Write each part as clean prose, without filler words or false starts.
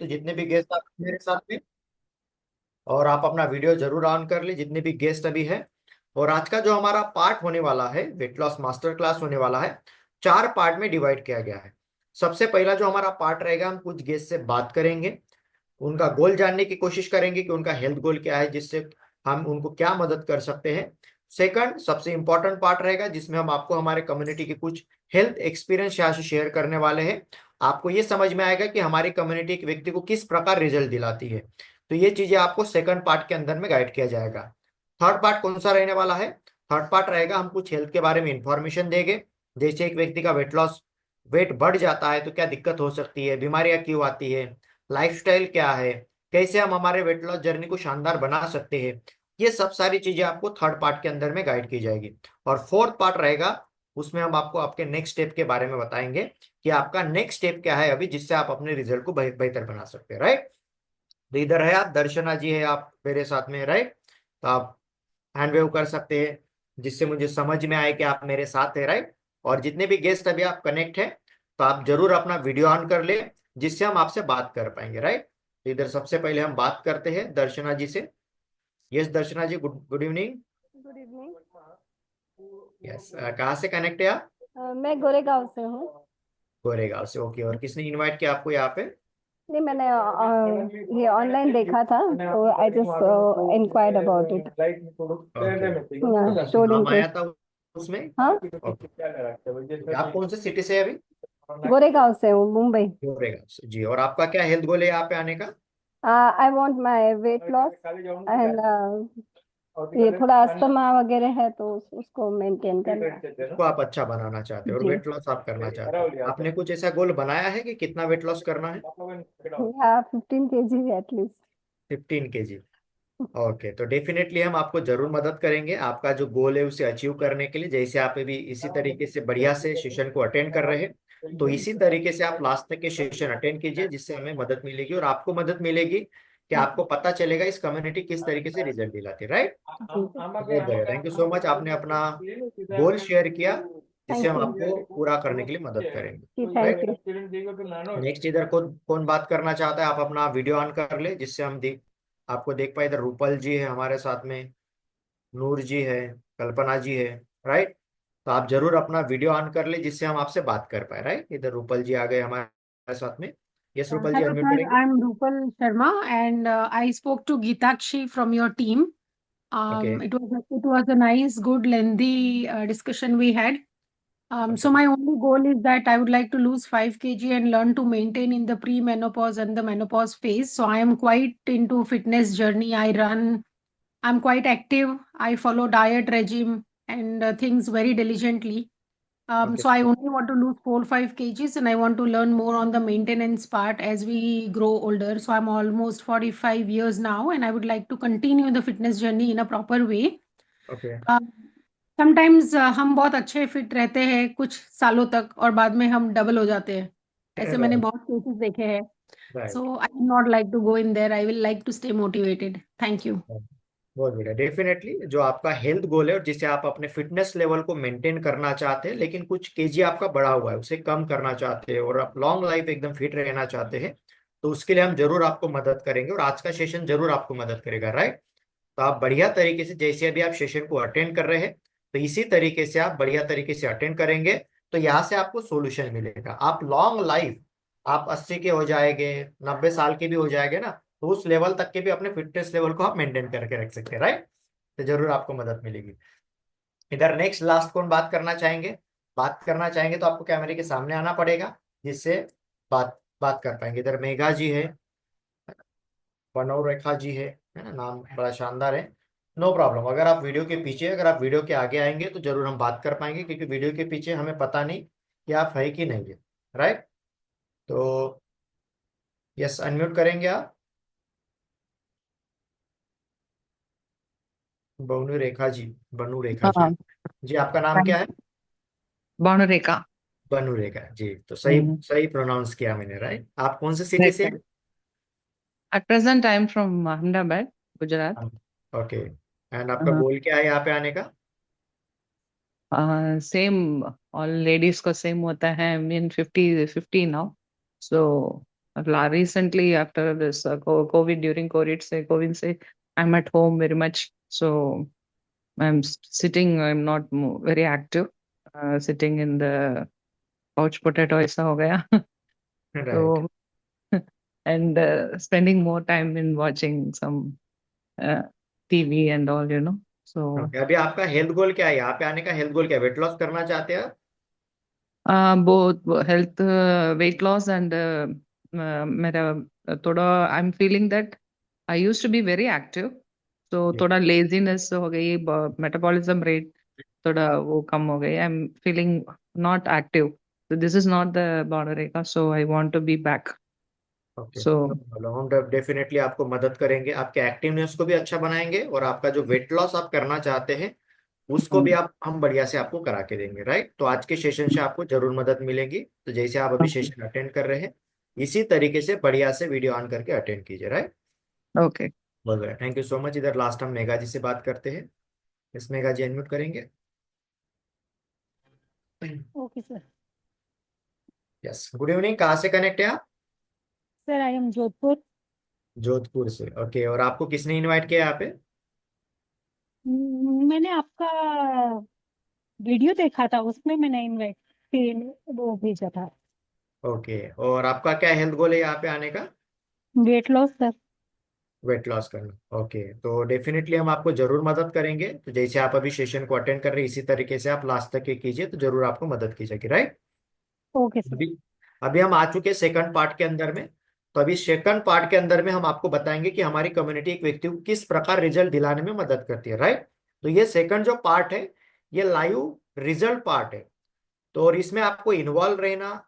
तो जितने भी गेस्ट आप मेरे साथ में, और आप अपना वीडियो जरूर ऑन कर ले, जितने भी गेस्ट अभी है। और आज का जो हमारा पार्ट होने वाला है, वेट लॉस मास्टर क्लास होने वाला है, 4 पार्ट में डिवाइड किया गया है। सबसे पहला जो हमारा पार्ट रहेगा, हम कुछ गेस्ट से बात करेंगे, उनका गोल जानने की कोशिश करेंगे कि उनका हेल्थ गोल क्या है, जिससे हम उनको क्या मदद कर सकते हैं। सेकंड, सबसे इंपॉर्टेंट पार्ट रहेगा, जिसमें हम आपको हमारे कम्युनिटी के कुछ हेल्थ एक्सपीरियंस यहाँ से शेयर करने वाले हैं। आपको ये समझ में आएगा कि हमारी कम्युनिटी एक व्यक्ति को किस प्रकार रिजल्ट दिलाती है। तो ये चीजें आपको सेकंड पार्ट के अंदर में गाइड किया जाएगा। थर्ड पार्ट कौन सा रहने वाला है? थर्ड पार्ट रहेगा, हम कुछ हेल्थ के बारे में इंफॉर्मेशन देंगे। जैसे एक व्यक्ति का वेट बढ़ जाता है तो क्या दिक्कत हो सकती है, बीमारियां क्यों आती है, लाइफस्टाइल क्या है, कैसे हम हमारे वेट लॉस जर्नी को शानदार बना सकते हैं। ये सब सारी चीजें आपको थर्ड पार्ट के अंदर में गाइड की जाएगी। और फोर्थ पार्ट रहेगा, उसमें हम आपको आपके नेक्स्ट स्टेप के बारे में बताएंगे कि आपका नेक्स्ट स्टेप क्या है अभी, जिससे आप अपने रिजल्ट को बेहतर बना सकते हैं, राइट। तो इधर है आप, दर्शना जी है आप मेरे साथ में, राइट। तो आप हैंड वेव कर सकते हैं, जिससे मुझे समझ में आए कि आप मेरे साथ है, राइट। और जितने भी गेस्ट अभी आप कनेक्ट है, तो आप जरूर अपना वीडियो ऑन कर ले, जिससे हम आपसे बात कर पाएंगे, राइट। तो इधर सबसे पहले हम बात करते हैं दर्शना जी से। Yes Darshana ji, good good evening. Good evening. Yes, कहाँ से कनेक्ट है आप? मैं गोरेगांव से हूँ। गोरेगांव से, ओके। और किसने इनवाइट किया आपको यहाँ पे? नहीं, मैंने ये ऑनलाइन देखा था, तो I just inquired about it. Okay, तो कुछ शोड नाम आया इंटरेस्ट। था उसमें? हाँ। ओके, आप कौन से सिटी से हैं अभी? गोरेगांव से हूँ, मुंबई। गोरेगांव से जी। और आपका क्या हेल्थ गोल है यहाँ पे आने का? I want my weight loss and ये थोड़ा अस्थमा वगैरह है, तो उसको मेंटेन करना है। उसको आप अच्छा बनाना चाहते हो और जी। वेट लॉस आप करना चाहते हो। आपने कुछ ऐसा गोल बनाया है कि कितना वेट लॉस करना है? या 15 kg एटलीस्ट। 15 kg। ओके, तो डेफिनेटली हम आपको जरूर मदद करेंगे आपका जो गोल है उसे अचीव करने के लिए। जैसे आप अभी इसी तरीके से बढ़िया से सेशन को अटेंड कर रहे हैं, तो इसी तरीके से आप लास्ट तक के सेशन अटेंड कीजिए, जिससे हमें मदद मिलेगी और आपको मदद मिलेगी कि आपको पता चलेगा इस कम्युनिटी किस तरीके से रिजल्ट दिलाती है, राइट। बहुत बढ़िया, थैंक यू सो मच, आपने अपना गोल शेयर किया, जिससे थैंक हम यू आपको पूरा करने के लिए मदद करेंगे, जी। राइट। थैंक नेक्स्ट इधर कौन कौन बात करना चाहता है? आप अपना वीडियो ऑन कर ले, जिससे हम आपको देख पाए। इधर रूपल जी है हमारे साथ में, नूर जी है, कल्पना जी है, राइट। तो आप जरूर अपना वीडियो ऑन कर ले, जिससे हम आपसे बात कर पाए, राइट। इधर रूपल जी आ गए हमारे साथ में। यस रूपल जी, Hello, अनम्यूट sir. करेंगे। I'm Rupal Sharma, and I spoke to Geetakshi from your team. Okay. It was a nice, good, lengthy discussion we had. So okay. my only goal is that I would like to lose 5 kg and learn to maintain in the pre-menopause and the menopause phase. So I am quite into fitness journey. I run. I'm quite active. I follow diet regime and things very diligently. Okay. So I only want to lose 4 or 5 kgs, and I want to learn more on the maintenance part as we grow older. So I'm almost 45 years now, and I would like to continue the fitness journey in a proper way. Okay. Uh, Sometimes हम बहुत अच्छे fit रहते हैं कुछ सालों तक, और बाद में हम डबल हो जाते हैं। ऐसे मैंने राइट। बहुत केसेस देखे हैं. Right. So I would not like to go in there. I will like to stay motivated. Thank you. बहुत बढ़िया, डेफिनेटली जो आपका हेल्थ गोल है और जिसे आप अपने फिटनेस लेवल को मेंटेन करना चाहते हैं, लेकिन कुछ केजी आपका बढ़ा हुआ है, उसे कम करना चाहते हैं और आप लॉन्ग लाइफ एकदम फिट रहना चाहते हैं, तो उसके लिए हम जरूर आपको मदद करेंगे और आज का सेशन जरूर आपको मदद करेगा, राइट। तो आप बढ़िया तरीके से, जैसे अभी आप सेशन को अटेंड कर रहे हैं, तो इसी तरीके से आप बढ़िया तरीके से अटेंड करेंगे, तो यहाँ से आपको सोल्यूशन मिलेगा। आप लॉन्ग लाइफ, आप 80 के हो जाएंगे, 90 साल के भी हो जाएंगे ना, तो उस लेवल तक के भी अपने फिटनेस लेवल को आप मेंटेन करके रख सकते हैं, राइट। तो जरूर आपको मदद मिलेगी। इधर नेक्स्ट लास्ट कौन बात करना चाहेंगे? बात करना चाहेंगे तो आपको कैमरे के सामने आना पड़ेगा, जिससे बात बात कर पाएंगे। इधर मेघा जी है, रेखा जी है ना, नाम बड़ा शानदार है। नो प्रॉब्लम, अगर आप वीडियो के पीछे, अगर आप वीडियो के आगे आएंगे तो जरूर हम बात कर पाएंगे, क्योंकि वीडियो के पीछे हमें पता नहीं कि आप है कि नहीं है, राइट। तो यस, अनम्यूट करेंगे आप। बनु रेखा जी, बनु रेखा जी, हाँ। जी आपका नाम क्या है? बाणुरेखा। बनु रेखा जी, तो सही हम्म। सही प्रोनाउंस किया मैंने, राइट। आप कौन से सिटी से Correct. हैं? At present, I am from Ahmedabad, Gujarat. Okay. And आपका गोल क्या है यहाँ पे आने का? सेम, ऑल लेडीज को सेम होता है. I mean 50 50 now. So Recently, after this COVID, during COVID say, I'm at home very much. So I'm sitting, I'm not very active. Sitting in the couch potato ऐसा हो गया. Right. So, and spending more time in watching some uh, TV and all, So, okay, अभी आपका health गोल क्या है? यहाँ पे आने का हेल्थ गोल क्या है? वेट लॉस करना चाहते हैं आप? both health, weight loss, and मेरा थोड़ा I'm feeling that I used to be very active, so जी। थोड़ा laziness हो गई, metabolism rate थोड़ा वो कम हो गई. I'm feeling not active. So this is not the border area, so I want to be back. Okay, So, हम definitely आपको मदद करेंगे, आपके एक्टिवनेस को भी अच्छा बनाएंगे, और आपका जो वेट लॉस आप करना चाहते हैं उसको भी आप हम बढ़िया से आपको करा के देंगे, राइट? तो आज के सेशन से आपको जरूर मदद मिलेगी। तो जैसे आप अभी okay. सेशन अटेंड कर रहे हैं, इसी तरीके से बढ़िया से वीडियो ऑन करके अटेंड कीजिए, राइट? Okay. बोल रहे हैं थैंक यू सो मच। इधर लास्ट हम मेघा जी से बात करते हैं। इस मेघा जी अनम्यूट करेंगे। Okay, sir. Yes, good evening. कहाँ से कनेक्ट है आप? Sir, I am Jodhpur. Jodhpur से। ओके, और आपको किसने इनवाइट किया यहाँ पे? मैंने आपका वीडियो देखा था, उसमें मैंने इनवाइट वो भेजा था। ओके, और आपका क्या हेल्थ गोल है यहाँ पे आने का? Weight loss sir. Weight loss करना। ओके, तो डेफिनेटली हम आपको जरूर मदद करेंगे। तो जैसे आप अभी सेशन को अटेंड कर रहे हैं, इसी तरीके से आप लास्ट तक ये कीजिए, तो जरूर आपको मदद की जाएगी, राइट? Okay sir. अभी अभी हम आ चुके सेकंड पार्ट के अंदर में। तो अभी सेकंड पार्ट के अंदर में हम आपको बताएंगे कि हमारी कम्युनिटी एक व्यक्ति को किस प्रकार रिजल्ट दिलाने में मदद करती है, राइट? तो ये सेकंड जो पार्ट है, ये लाइव रिजल्ट पार्ट है। तो और इसमें आपको इन्वॉल्व रहना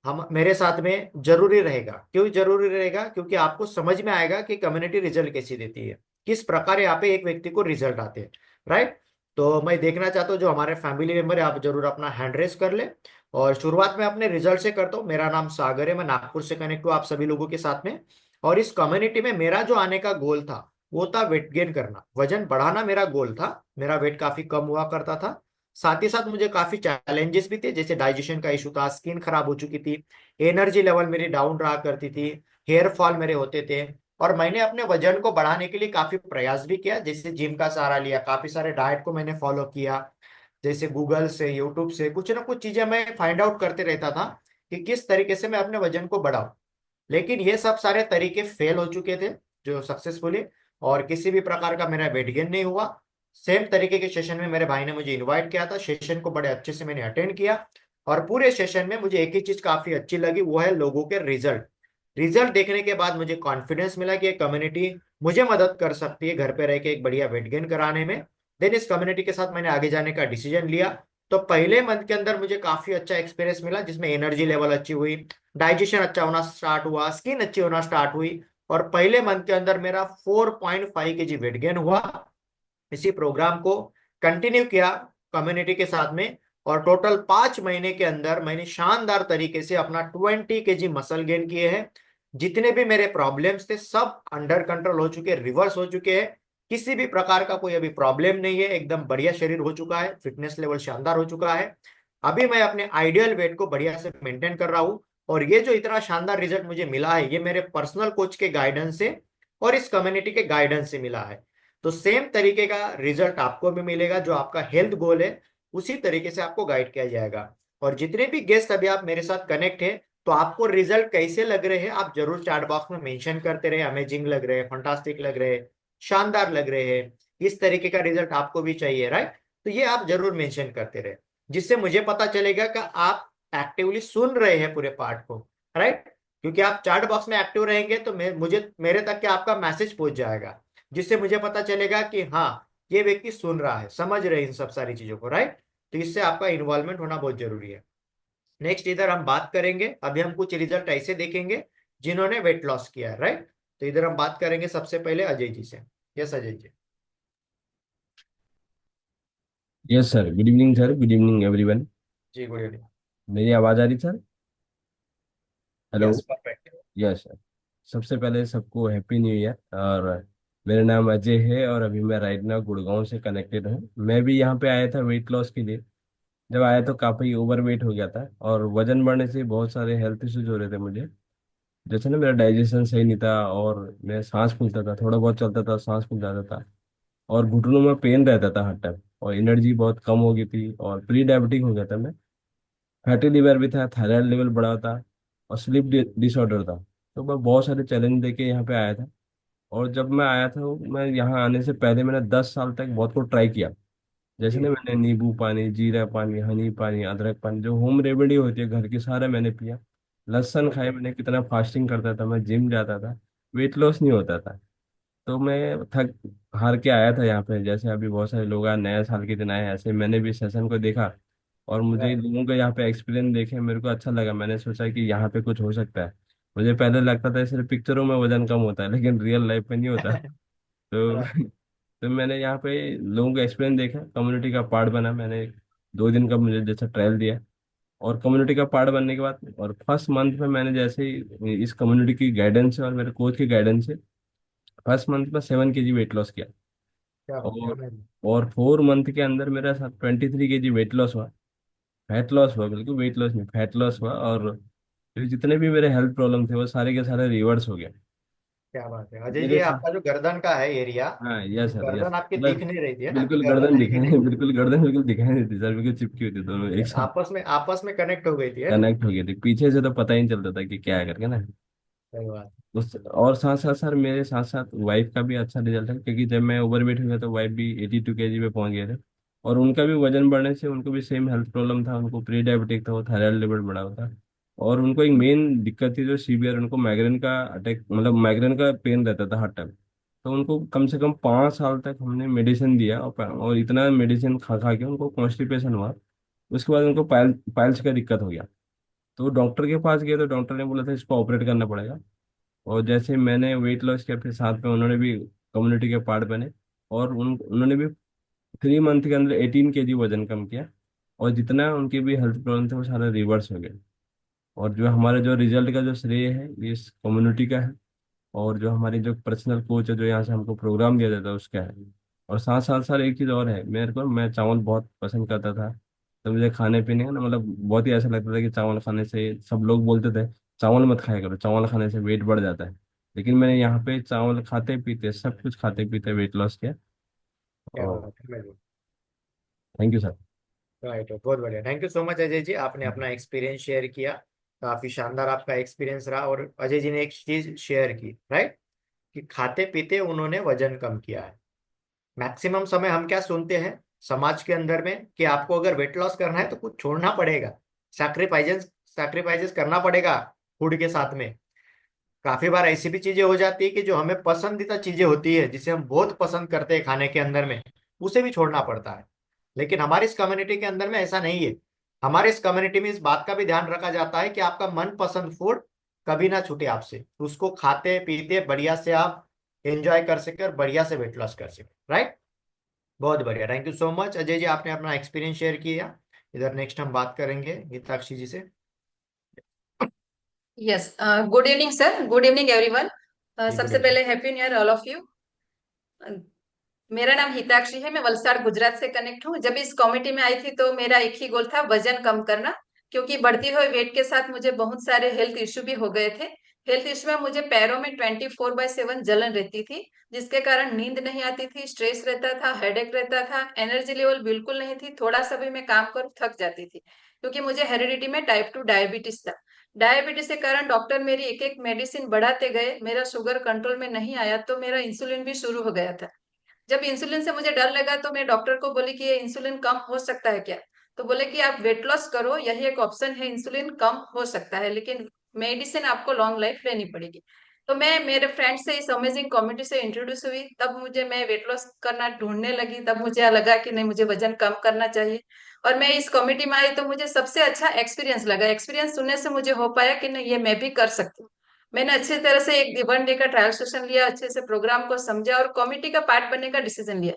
हम मेरे साथ में जरूरी रहेगा। क्यों जरूरी रहेगा? क्योंकि आपको समझ में आएगा कि कम्युनिटी रिजल्ट कैसी देती है, किस प्रकार यहाँ पे एक व्यक्ति को रिजल्ट आते हैं, राइट? तो मैं देखना चाहता हूँ जो हमारे फैमिली मेंबर है, आप जरूर अपना हैंड रेस कर ले। और शुरुआत में अपने रिजल्ट से करता हूँ। मेरा नाम सागर है, मैं नागपुर से कनेक्ट हूँ आप सभी लोगों के साथ में। और इस कम्युनिटी में मेरा जो आने का गोल था वो था वेट गेन करना, वजन बढ़ाना मेरा गोल था। मेरा वेट काफी कम हुआ करता था। साथ ही साथ मुझे काफी चैलेंजेस भी थे, जैसे डाइजेशन का इशू था, स्किन खराब हो चुकी थी, एनर्जी लेवल मेरी डाउन रहा करती थी, हेयर फॉल मेरे होते थे। और मैंने अपने वजन को बढ़ाने के लिए काफी प्रयास भी किया, जैसे जिम का सहारा लिया, काफी सारे डाइट को मैंने फॉलो किया, जैसे गूगल से, यूट्यूब से कुछ ना कुछ चीजें मैं फाइंड आउट करते रहता था कि किस तरीके से मैं अपने वजन को बढ़ाऊं। लेकिन ये सब सारे तरीके फेल हो चुके थे जो सक्सेसफुली, और किसी भी प्रकार का मेरा वेट गेन नहीं हुआ। सेम तरीके के सेशन में मेरे भाई ने मुझे इनवाइट किया था, सेशन को बड़े अच्छे से मैंने अटेंड किया। और पूरे सेशन में मुझे एक ही चीज काफी अच्छी लगी, वो है लोगों के रिजल्ट। रिजल्ट देखने के बाद मुझे कॉन्फिडेंस मिला कि ये कम्युनिटी मुझे मदद कर सकती है घर पे रह के एक बढ़िया वेट गेन कराने में। देन इस कम्युनिटी के साथ मैंने आगे जाने का डिसीजन लिया। तो पहले मंथ के अंदर मुझे काफी अच्छा एक्सपीरियंस मिला, जिसमें एनर्जी लेवल अच्छी हुई, डाइजेशन अच्छा होना स्टार्ट हुआ, स्किन अच्छी होना स्टार्ट हुई। और पहले मंथ के अंदर मेरा 4.5 kg वेट गेन हुआ। इसी प्रोग्राम को कंटिन्यू किया कम्युनिटी के साथ में, और टोटल 5 महीने के अंदर मैंने शानदार तरीके से अपना 20 kg मसल गेन किए हैं। जितने भी मेरे प्रॉब्लम्स थे सब अंडर कंट्रोल हो चुके, रिवर्स हो चुके हैं। किसी भी प्रकार का कोई अभी प्रॉब्लम नहीं है, एकदम बढ़िया शरीर हो चुका है, फिटनेस लेवल शानदार हो चुका है। अभी मैं अपने आइडियल वेट को बढ़िया से मेंटेन कर रहा हूँ। और ये जो इतना शानदार रिजल्ट मुझे मिला है, ये मेरे पर्सनल कोच के गाइडेंस से और इस कम्युनिटी के गाइडेंस से मिला है। तो सेम तरीके का रिजल्ट आपको भी मिलेगा। जो आपका हेल्थ गोल है उसी तरीके से आपको गाइड किया जाएगा। और जितने भी गेस्ट अभी आप मेरे साथ कनेक्ट है, तो आपको रिजल्ट कैसे लग रहे हैं आप जरूर चैट बॉक्स में मेंशन करते रहे। अमेजिंग लग रहे हैं, फंटास्टिक लग रहे हैं, शानदार लग रहे हैं, इस तरीके का रिजल्ट आपको भी चाहिए, राइट? तो ये आप जरूर मेंशन करते रहे, जिससे मुझे पता चलेगा कि आप एक्टिवली सुन रहे हैं पूरे पार्ट को, राइट? क्योंकि आप चैट बॉक्स में एक्टिव रहेंगे तो मुझे मेरे तक के आपका मैसेज पहुंच जाएगा, जिससे मुझे पता चलेगा कि हाँ, ये व्यक्ति सुन रहा है, समझ रहे हैं इन सब सारी चीजों को, राइट? तो इससे आपका इन्वॉल्वमेंट होना बहुत जरूरी है। नेक्स्ट इधर हम बात करेंगे, अभी हम कुछ रिजल्ट ऐसे देखेंगे जिन्होंने वेट लॉस किया है, राइट? तो इधर हम बात करेंगे सबसे पहले अजय जी से। Yes Ajay ji. Yes sir, good evening sir, good evening everyone. जी गुड इवनिंग। मेरी आवाज़ आ रही sir? Hello. Yes perfect. Yes sir. सबसे पहले सबको हैप्पी न्यू ईयर। और मेरा नाम अजय है और अभी मैं राइट नाउ गुड़गांव से कनेक्टेड हूँ। मैं भी यहाँ पे आया था वेट लॉस के लिए। जब आया तो काफ़ी ओवर वेट हो गया था और वजन बढ़ने से बहुत सारे हेल्थ इश्यूज हो रहे थे मुझे। जैसे ना मेरा डाइजेशन सही नहीं था, और मेरा सांस फूलता था, थोड़ा बहुत चलता था सांस फूल जाता था, और घुटनों में पेन रहता था हर टाइम, और एनर्जी बहुत कम हो गई थी, और प्री डायबिटिक हो गया था मैं। फैटी लिवर भी था, थायराइड लेवल बढ़ा था, और स्लीप डिसऑर्डर था। तो मैं बहुत सारे चैलेंज लेके यहाँ पे आया था। और जब मैं आया था, मैं यहाँ आने से पहले मैंने 10 साल तक बहुत कुछ ट्राई किया। जैसे जी। ना मैंने नींबू पानी, जीरा पानी, हनी पानी, अदरक पानी, जो होम रेमेडी होती है घर की, सारा मैंने पिया। लहसुन खाए मैंने, कितना फास्टिंग करता था मैं, जिम जाता था, वेट लॉस नहीं होता था। तो मैं थक हार के आया था यहाँ पे। जैसे अभी बहुत सारे लोग आए, नया साल के दिन आए, ऐसे मैंने भी सेशन को देखा, और मुझे राइट। लोगों का यहाँ पे एक्सपीरियंस देखे, मेरे को अच्छा लगा। मैंने सोचा कि यहाँ पे कुछ हो सकता है। मुझे पहले लगता था सिर्फ पिक्चरों में वजन कम होता है, लेकिन रियल लाइफ में नहीं होता। तो राइट। तो मैंने यहाँ पे लोगों का एक्सपीरियंस देखा, कम्युनिटी का पार्ट बना मैंने। 2 दिन का मुझे जैसा ट्रायल दिया, और कम्युनिटी का पार्ट बनने के बाद, और फर्स्ट मंथ में मैंने जैसे ही इस कम्युनिटी की गाइडेंस से और मेरे कोच की गाइडेंस से फर्स्ट मंथ में 7 kg वेट लॉस किया। क्या बात है, और amazing। 4 मंथ के अंदर मेरा 23 kg वेट लॉस हुआ। फैट लॉस हुआ, बिल्कुल वेट लॉस नहीं, फैट लॉस हुआ। और फिर जितने भी मेरे हेल्थ प्रॉब्लम थे वो सारे के सारे रिवर्स हो गए क्या बात है अजय जी, मेरे साथ। आपका जो गर्दन का है एरिया, हाँ, यस सर, यस। गर्दन आपकी बस दिख नहीं रही थी है ना, बिल्कुल गर्दन गर्दन दिख ही दिखाई नहीं नहीं, थी। बिल्कुल गर्दन बिल्कुल दिखाई नहीं देती सर, बिल्कुल चिपकी हुई थी दोनों एक साथ। आपस में कनेक्ट हो गई थी है ना। कनेक्ट हो गई थी, पीछे से तो पता ही नहीं चलता था कि क्या है करके ना। सही बात। उस और साथ साथ सर, मेरे साथ साथ वाइफ का भी अच्छा रिजल्ट है, क्योंकि जब मैं ओवरवेट हो गया तो वाइफ भी 82 kg पे पहुंच गए थे। और उनका भी वजन बढ़ने से उनको भी सेम हेल्थ प्रॉब्लम था, उनको प्री डायबिटिक था, वो थायराइड लेवल बढ़ा हुआ था। और उनको एक मेन दिक्कत थी जो सीवियर, उनको माइग्रेन का अटैक, मतलब माइग्रेन का पेन रहता था हर टाइम। तो उनको कम से कम 5 साल तक हमने मेडिसिन दिया, और इतना मेडिसिन खा खा के उनको कॉन्स्टिपेशन हुआ। उसके बाद उनको पाइल्स का दिक्कत हो गया। तो डॉक्टर के पास गए तो डॉक्टर ने बोला था इसको ऑपरेट करना पड़ेगा। और जैसे मैंने वेट लॉस किया, फिर साथ में उन्होंने भी कम्युनिटी के पार्ट बने, और उन्होंने भी 3 मंथ के अंदर 18 kg वजन कम किया। और जितना उनकी भी हेल्थ प्रॉब्लम थे वो सारा रिवर्स हो गया। और जो हमारे जो रिजल्ट का जो श्रेय है, ये इस कम्युनिटी का है। और जो हमारी जो पर्सनल कोच है, जो यहाँ से हमको प्रोग्राम दिया जाता है, उसका है। और साथ साथ सर एक चीज़ और है, मेरे को, मैं चावल बहुत पसंद करता था। तो मुझे खाने पीने का ना, मतलब बहुत ही ऐसा लगता था कि चावल खाने से, सब लोग बोलते थे चावल मत खाया करो, चावल खाने से वेट बढ़ जाता है। लेकिन मैंने यहाँ पे चावल खाते पीते, सब कुछ खाते पीते वेट लॉस किया। क्या और बात है, amazing। Thank you sir. Right, बहुत बढ़िया, thank you so much Ajay ji, आपने अपना एक्सपीरियंस शेयर किया। काफी शानदार आपका एक्सपीरियंस रहा। और अजय जी ने एक चीज शेयर की, राइट, कि खाते पीते उन्होंने वजन कम किया है। मैक्सिमम समय हम क्या सुनते हैं समाज के अंदर में, कि आपको अगर वेट लॉस करना है तो कुछ छोड़ना पड़ेगा, सैक्रिफाइसेस सैक्रिफाइसेस करना पड़ेगा फूड के साथ में। काफी बार ऐसी भी चीजें हो जाती है कि जो हमें पसंदीदा चीजें होती है, जिसे हम बहुत पसंद करते हैं खाने के अंदर में, उसे भी छोड़ना पड़ता है। लेकिन हमारी इस कम्युनिटी के अंदर में ऐसा नहीं है। हमारे इस कम्युनिटी में इस बात का भी ध्यान रखा जाता है कि आपका मनपसंद फूड कभी ना छूटे आपसे, उसको खाते पीते बढ़िया से आप एंजॉय कर सके और बढ़िया से वेट लॉस कर सके। राइट, बहुत बढ़िया, thank you so much Ajay ji, आपने अपना एक्सपीरियंस शेयर किया। इधर नेक्स्ट हम बात करेंगे हिताक्षी जी से। Yes, good evening, sir. Good evening, everyone. जी, गुड सबसे इवनिंग। पहले happy new year all of you. मेरा नाम हिताक्षी है, मैं वलसाड़ गुजरात से कनेक्ट हूँ। जब इस कमेटी में आई थी तो मेरा एक ही गोल था, वजन कम करना। क्योंकि बढ़ती हुई वेट के साथ मुझे बहुत सारे हेल्थ इश्यू भी हो गए थे। हेल्थ इश्यू में मुझे पैरों में 24/7 जलन रहती थी, जिसके कारण नींद नहीं आती थी, स्ट्रेस रहता था, हेडेक रहता था, एनर्जी लेवल बिल्कुल नहीं थी, थोड़ा सा भी मैं काम करूँ थक जाती थी। क्योंकि मुझे हेरिडिटी में टाइप 2 डायबिटीज था। डायबिटीज के कारण डॉक्टर मेरी एक एक मेडिसिन बढ़ाते गए, मेरा शुगर कंट्रोल में नहीं आया तो मेरा इंसुलिन भी शुरू हो गया था। जब इंसुलिन से मुझे डर लगा तो मैं डॉक्टर को बोली कि ये इंसुलिन कम हो सकता है क्या। तो बोले कि आप वेट लॉस करो, यही एक ऑप्शन है, इंसुलिन कम हो सकता है लेकिन मेडिसिन आपको लॉन्ग लाइफ लेनी पड़ेगी। तो मैं मेरे फ्रेंड से इस अमेजिंग कम्युनिटी से इंट्रोड्यूस हुई, तब मुझे मैं वेट लॉस करना ढूंढने लगी, तब मुझे लगा कि नहीं मुझे वजन कम करना चाहिए। और मैं इस कम्युनिटी में आई तो मुझे सबसे अच्छा एक्सपीरियंस लगा। एक्सपीरियंस सुनने से मुझे हो पाया कि नहीं ये मैं भी कर सकती हूँ। मैंने अच्छी तरह से एक 1 डे का ट्रायल सेशन लिया, अच्छे से प्रोग्राम को समझा और कमेटी का पार्ट बनने का डिसीजन लिया।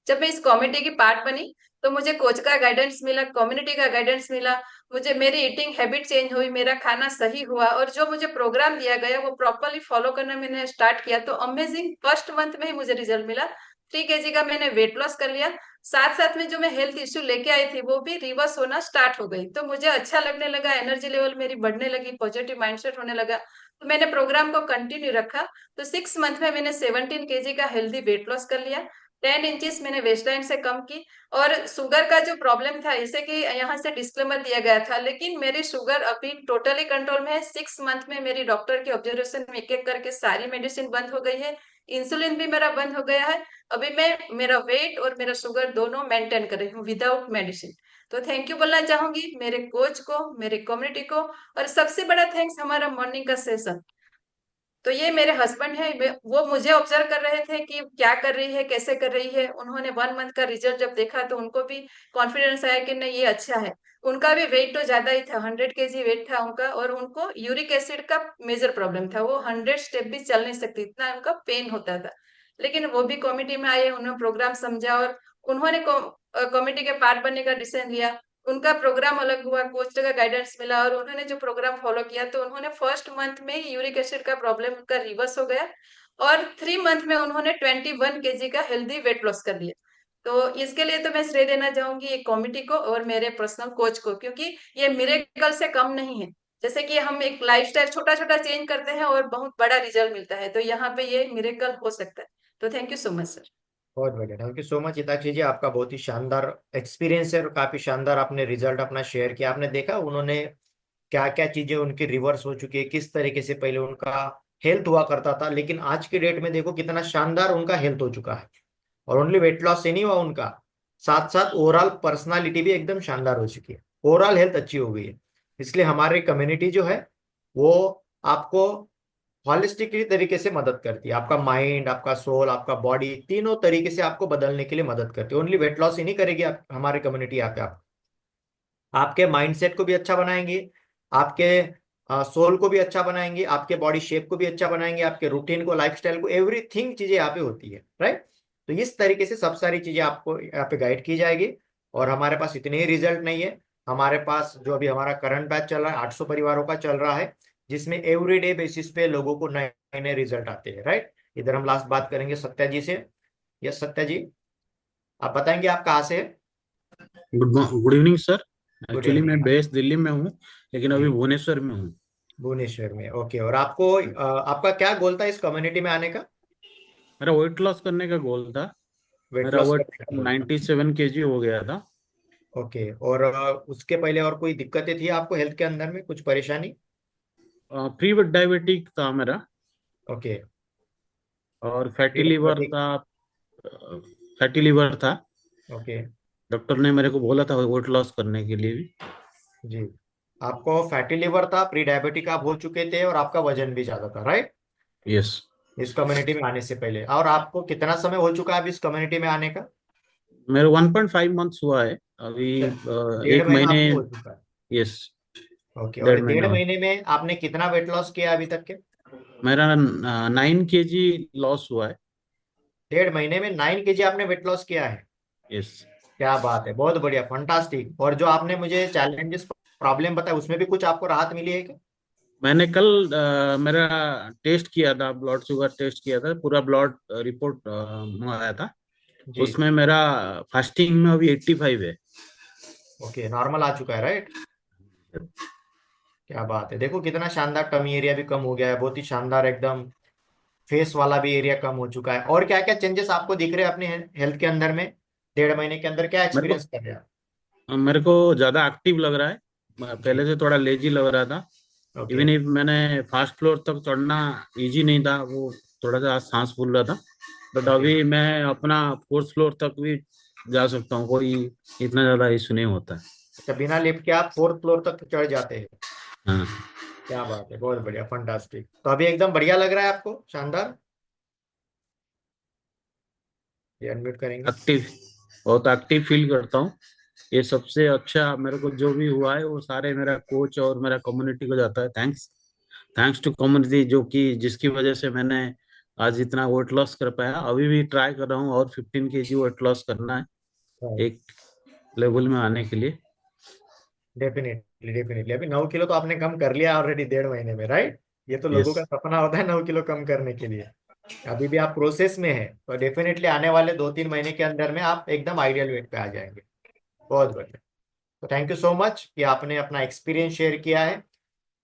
जब मैं इस कमेटी की पार्ट बनी तो मुझे कोच का गाइडेंस मिला, कम्युनिटी का गाइडेंस मिला। मुझे मेरी ईटिंग हैबिट चेंज हुई, मेरा खाना सही हुआ और जो मुझे प्रोग्राम दिया गया वो प्रॉपरली फॉलो करना मैंने स्टार्ट किया तो अमेजिंग फर्स्ट मंथ में ही मुझे रिजल्ट मिला। 3 kg का मैंने वेट लॉस कर लिया। साथ साथ में जो मैं हेल्थ इश्यू लेके आई थी वो भी रिवर्स होना स्टार्ट हो गई, तो मुझे अच्छा लगने लगा, एनर्जी लेवल मेरी बढ़ने लगी, पॉजिटिव माइंडसेट होने लगा। तो मैंने प्रोग्राम को कंटिन्यू रखा। तो 6 मंथ में मैंने 17 kg का हेल्दी वेट लॉस कर लिया। 10 इंचेस मैंने वेस्ट लाइन से कम की। और शुगर का जो प्रॉब्लम था, जैसे कि यहाँ से डिस्क्लेमर दिया गया था, लेकिन मेरी शुगर अभी टोटली कंट्रोल में है। 6 मंथ में मेरी डॉक्टर की ऑब्जर्वेशन में एक एक करके सारी मेडिसिन बंद हो गई है। इंसुलिन भी मेरा बंद हो गया है। अभी मैं मेरा वेट और मेरा शुगर दोनों मेंटेन कर रही हूँ विदाउट मेडिसिन। तो थैंक यू बोलना चाहूंगी मेरे कोच को, मेरे कम्युनिटी को। और सबसे बड़ा थैंक्स हमारा मॉर्निंग का सेशन। तो ये मेरे हस्बैंड है, वो मुझे ऑब्जर्व कर रहे थे कि क्या कर रही है, कैसे कर रही है। उन्होंने 1 मंथ का रिजल्ट जब देखा तो उनको भी कॉन्फिडेंस आया कि नहीं, ये अच्छा है। उनका भी वेट तो ज्यादा ही था, 100 kg वेट था उनका। और उनको यूरिक एसिड का मेजर प्रॉब्लम था, वो 100 स्टेप भी चल नहीं सकती, इतना उनका पेन होता था। लेकिन वो भी कमिटी में आए, उन्होंने प्रोग्राम समझा और उन्होंने कमिटी के पार्ट बनने का डिसीजन लिया। उनका प्रोग्राम अलग हुआ, कोच का गाइडेंस मिला और उन्होंने जो प्रोग्राम फॉलो किया, तो उन्होंने फर्स्ट मंथ में ही यूरिक एसिड का प्रॉब्लम उनका रिवर्स हो गया। और 3 मंथ में उन्होंने 21 kg का हेल्दी वेट लॉस कर लिया। तो इसके लिए तो मैं श्रेय देना चाहूंगी एक कमिटी को और मेरे पर्सनल कोच को, क्योंकि ये मिरेकल से कम नहीं है। जैसे कि हम एक लाइफस्टाइल छोटा छोटा चेंज करते हैं और बहुत बड़ा रिजल्ट मिलता है, तो यहाँ पे ये मिरेकल हो सकता है। तो thank you so much sir. बहुत बढ़िया, thank you so much Hitakshi ji, आपका बहुत ही शानदार एक्सपीरियंस है और काफी शानदार आपने रिजल्ट अपना शेयर किया। आपने देखा उन्होंने क्या क्या चीजें उनकी रिवर्स हो चुकी है, किस तरीके से पहले उनका हेल्थ हुआ करता था, लेकिन आज के डेट में देखो कितना शानदार उनका हेल्थ हो चुका है। और ओनली वेट लॉस से नहीं हुआ उनका, साथ साथ ओवरऑल पर्सनालिटी भी एकदम शानदार हो चुकी है, ओवरऑल हेल्थ अच्छी हो गई है। इसलिए हमारी कम्युनिटी जो है वो आपको हॉलिस्टिकली तरीके से मदद करती है। आपका माइंड, आपका सोल, आपका बॉडी, तीनों तरीके से आपको बदलने के लिए मदद करती है। ओनली वेट लॉस ही नहीं करेगी आप, हमारी कम्युनिटी यहाँ पे आपके माइंडसेट को भी अच्छा बनाएंगे, आपके सोल को भी अच्छा बनाएंगे, आपके बॉडी शेप को भी अच्छा बनाएंगे, आपके रूटीन को, लाइफस्टाइल को, एवरीथिंग चीजें यहाँ पे होती है, राइट। तो इस तरीके से सब सारी चीजें आपको यहाँ पे गाइड की जाएगी। और हमारे पास इतने ही रिजल्ट नहीं है, हमारे पास जो अभी हमारा करंट बैच चल रहा है 800 परिवारों का चल रहा है, जिसमें एवरीडे बेसिस पे लोगों को नए नए रिजल्ट आते हैं, राइट। इधर हम लास्ट बात करेंगे सत्या जी से। यस सत्या जी, आप बताएंगे आप कहाँ से हैं? Good evening sir. Good actually मैं इवनिंग। बेस दिल्ली में हूँ, लेकिन अभी जी, भुवनेश्वर में हूँ। भुवनेश्वर में, ओके। और आपको आपका क्या गोल था इस कम्युनिटी में आने का? मेरा वेट लॉस करने का गोल था। वेट मेरा लॉस वेट करने का गोल था, 97 kg हो गया था। ओके। और उसके पहले और कोई दिक्कतें थी आपको हेल्थ के अंदर में, कुछ परेशानी? प्री डायबिटिक था मेरा, ओके। और फैटी लीवर डायबिटिक, था। फैटी लीवर था। ओके। डॉक्टर ने मेरे को बोला था वेट लॉस करने के लिए भी। जी, आपको फैटी लिवर था, प्री डायबिटिक आप हो चुके थे और आपका वजन भी ज्यादा था, राइट, यस। इस कम्युनिटी में आने से पहले। और आपको कितना समय हो चुका है अब इस कम्युनिटी में आने का? मेरे 1.5 मंथ्स हुआ है अभी। अच्छा, 1.5 महीना 1 महीने। आपको हो चुका है, यस। ओके। और 1.5 महीना 1.5 हुआ। महीने में आपने कितना वेट लॉस किया अभी तक के? मेरा 9 kg लॉस हुआ है। 1.5 महीने में 9 kg आपने वेट लॉस किया है? यस। क्या बात है, बहुत बढ़िया, फंटास्टिक। और जो आपने मुझे चैलेंजेस, प्रॉब्लम बताया, उसमें भी कुछ आपको राहत मिली है क्या? मैंने कल मेरा टेस्ट किया था, ब्लड शुगर टेस्ट किया था, पूरा ब्लड रिपोर्ट आया था। जी, उसमें मेरा फास्टिंग में अभी 85 है। ओके, नॉर्मल आ चुका है, राइट। क्या बात है, देखो कितना शानदार, टमी एरिया भी कम हो गया है, बहुत ही शानदार एकदम। फेस वाला भी एरिया कम हो चुका है। और क्या क्या चेंजेस आपको दिख रहे हैं अपने हेल्थ के अंदर में 1.5 महीने के अंदर, क्या मेरे एक्सपीरियंस कर रहे हैं मेरे को ज्यादा एक्टिव लग रहा है। जी, पहले से थोड़ा लेजी लग रहा था। ओके। इवन इफ मैंने फर्स्ट फ्लोर तक चढ़ना इजी नहीं था, वो थोड़ा सा सांस फूल रहा था। बट ओके, अभी मैं अपना फोर्थ फ्लोर तक भी जा सकता हूँ, कोई इतना ज्यादा इशू नहीं होता है। अच्छा, बिना लिफ्ट के आप 4th फ्लोर तक चढ़ जाते हैं? हाँ। क्या बात है, बहुत बढ़िया, फंटास्टिक। तो अभी एकदम बढ़िया लग रहा है आपको, शानदार। ये अनम्यूट करेंगे। एक्टिव, बहुत एक्टिव फील करता हूँ। ये सबसे अच्छा मेरे को जो भी हुआ है वो सारे मेरा कोच और मेरा कम्युनिटी को जाता है। थैंक्स। थैंक्स टू कम्युनिटी, जो कि जिसकी वजह से मैंने आज इतना वेट लॉस कर पाया। अभी भी ट्राई कर रहा हूँ और 15 kg वेट लॉस करना है, एक लेवल में आने के लिए। डेफिनेटली डेफिनेटली, अभी 9 किलो तो आपने कम कर लिया ऑलरेडी 1.5 महीने में, राइट। ये तो लोगों यस। का सपना होता है 9 किलो कम करने के लिए। अभी भी आप प्रोसेस में है, तो डेफिनेटली आने वाले 2-3 महीने के अंदर में आप एकदम आइडियल वेट पे आ जाएंगे। बहुत बढ़िया। तो थैंक यू सो मच कि आपने अपना एक्सपीरियंस शेयर किया है।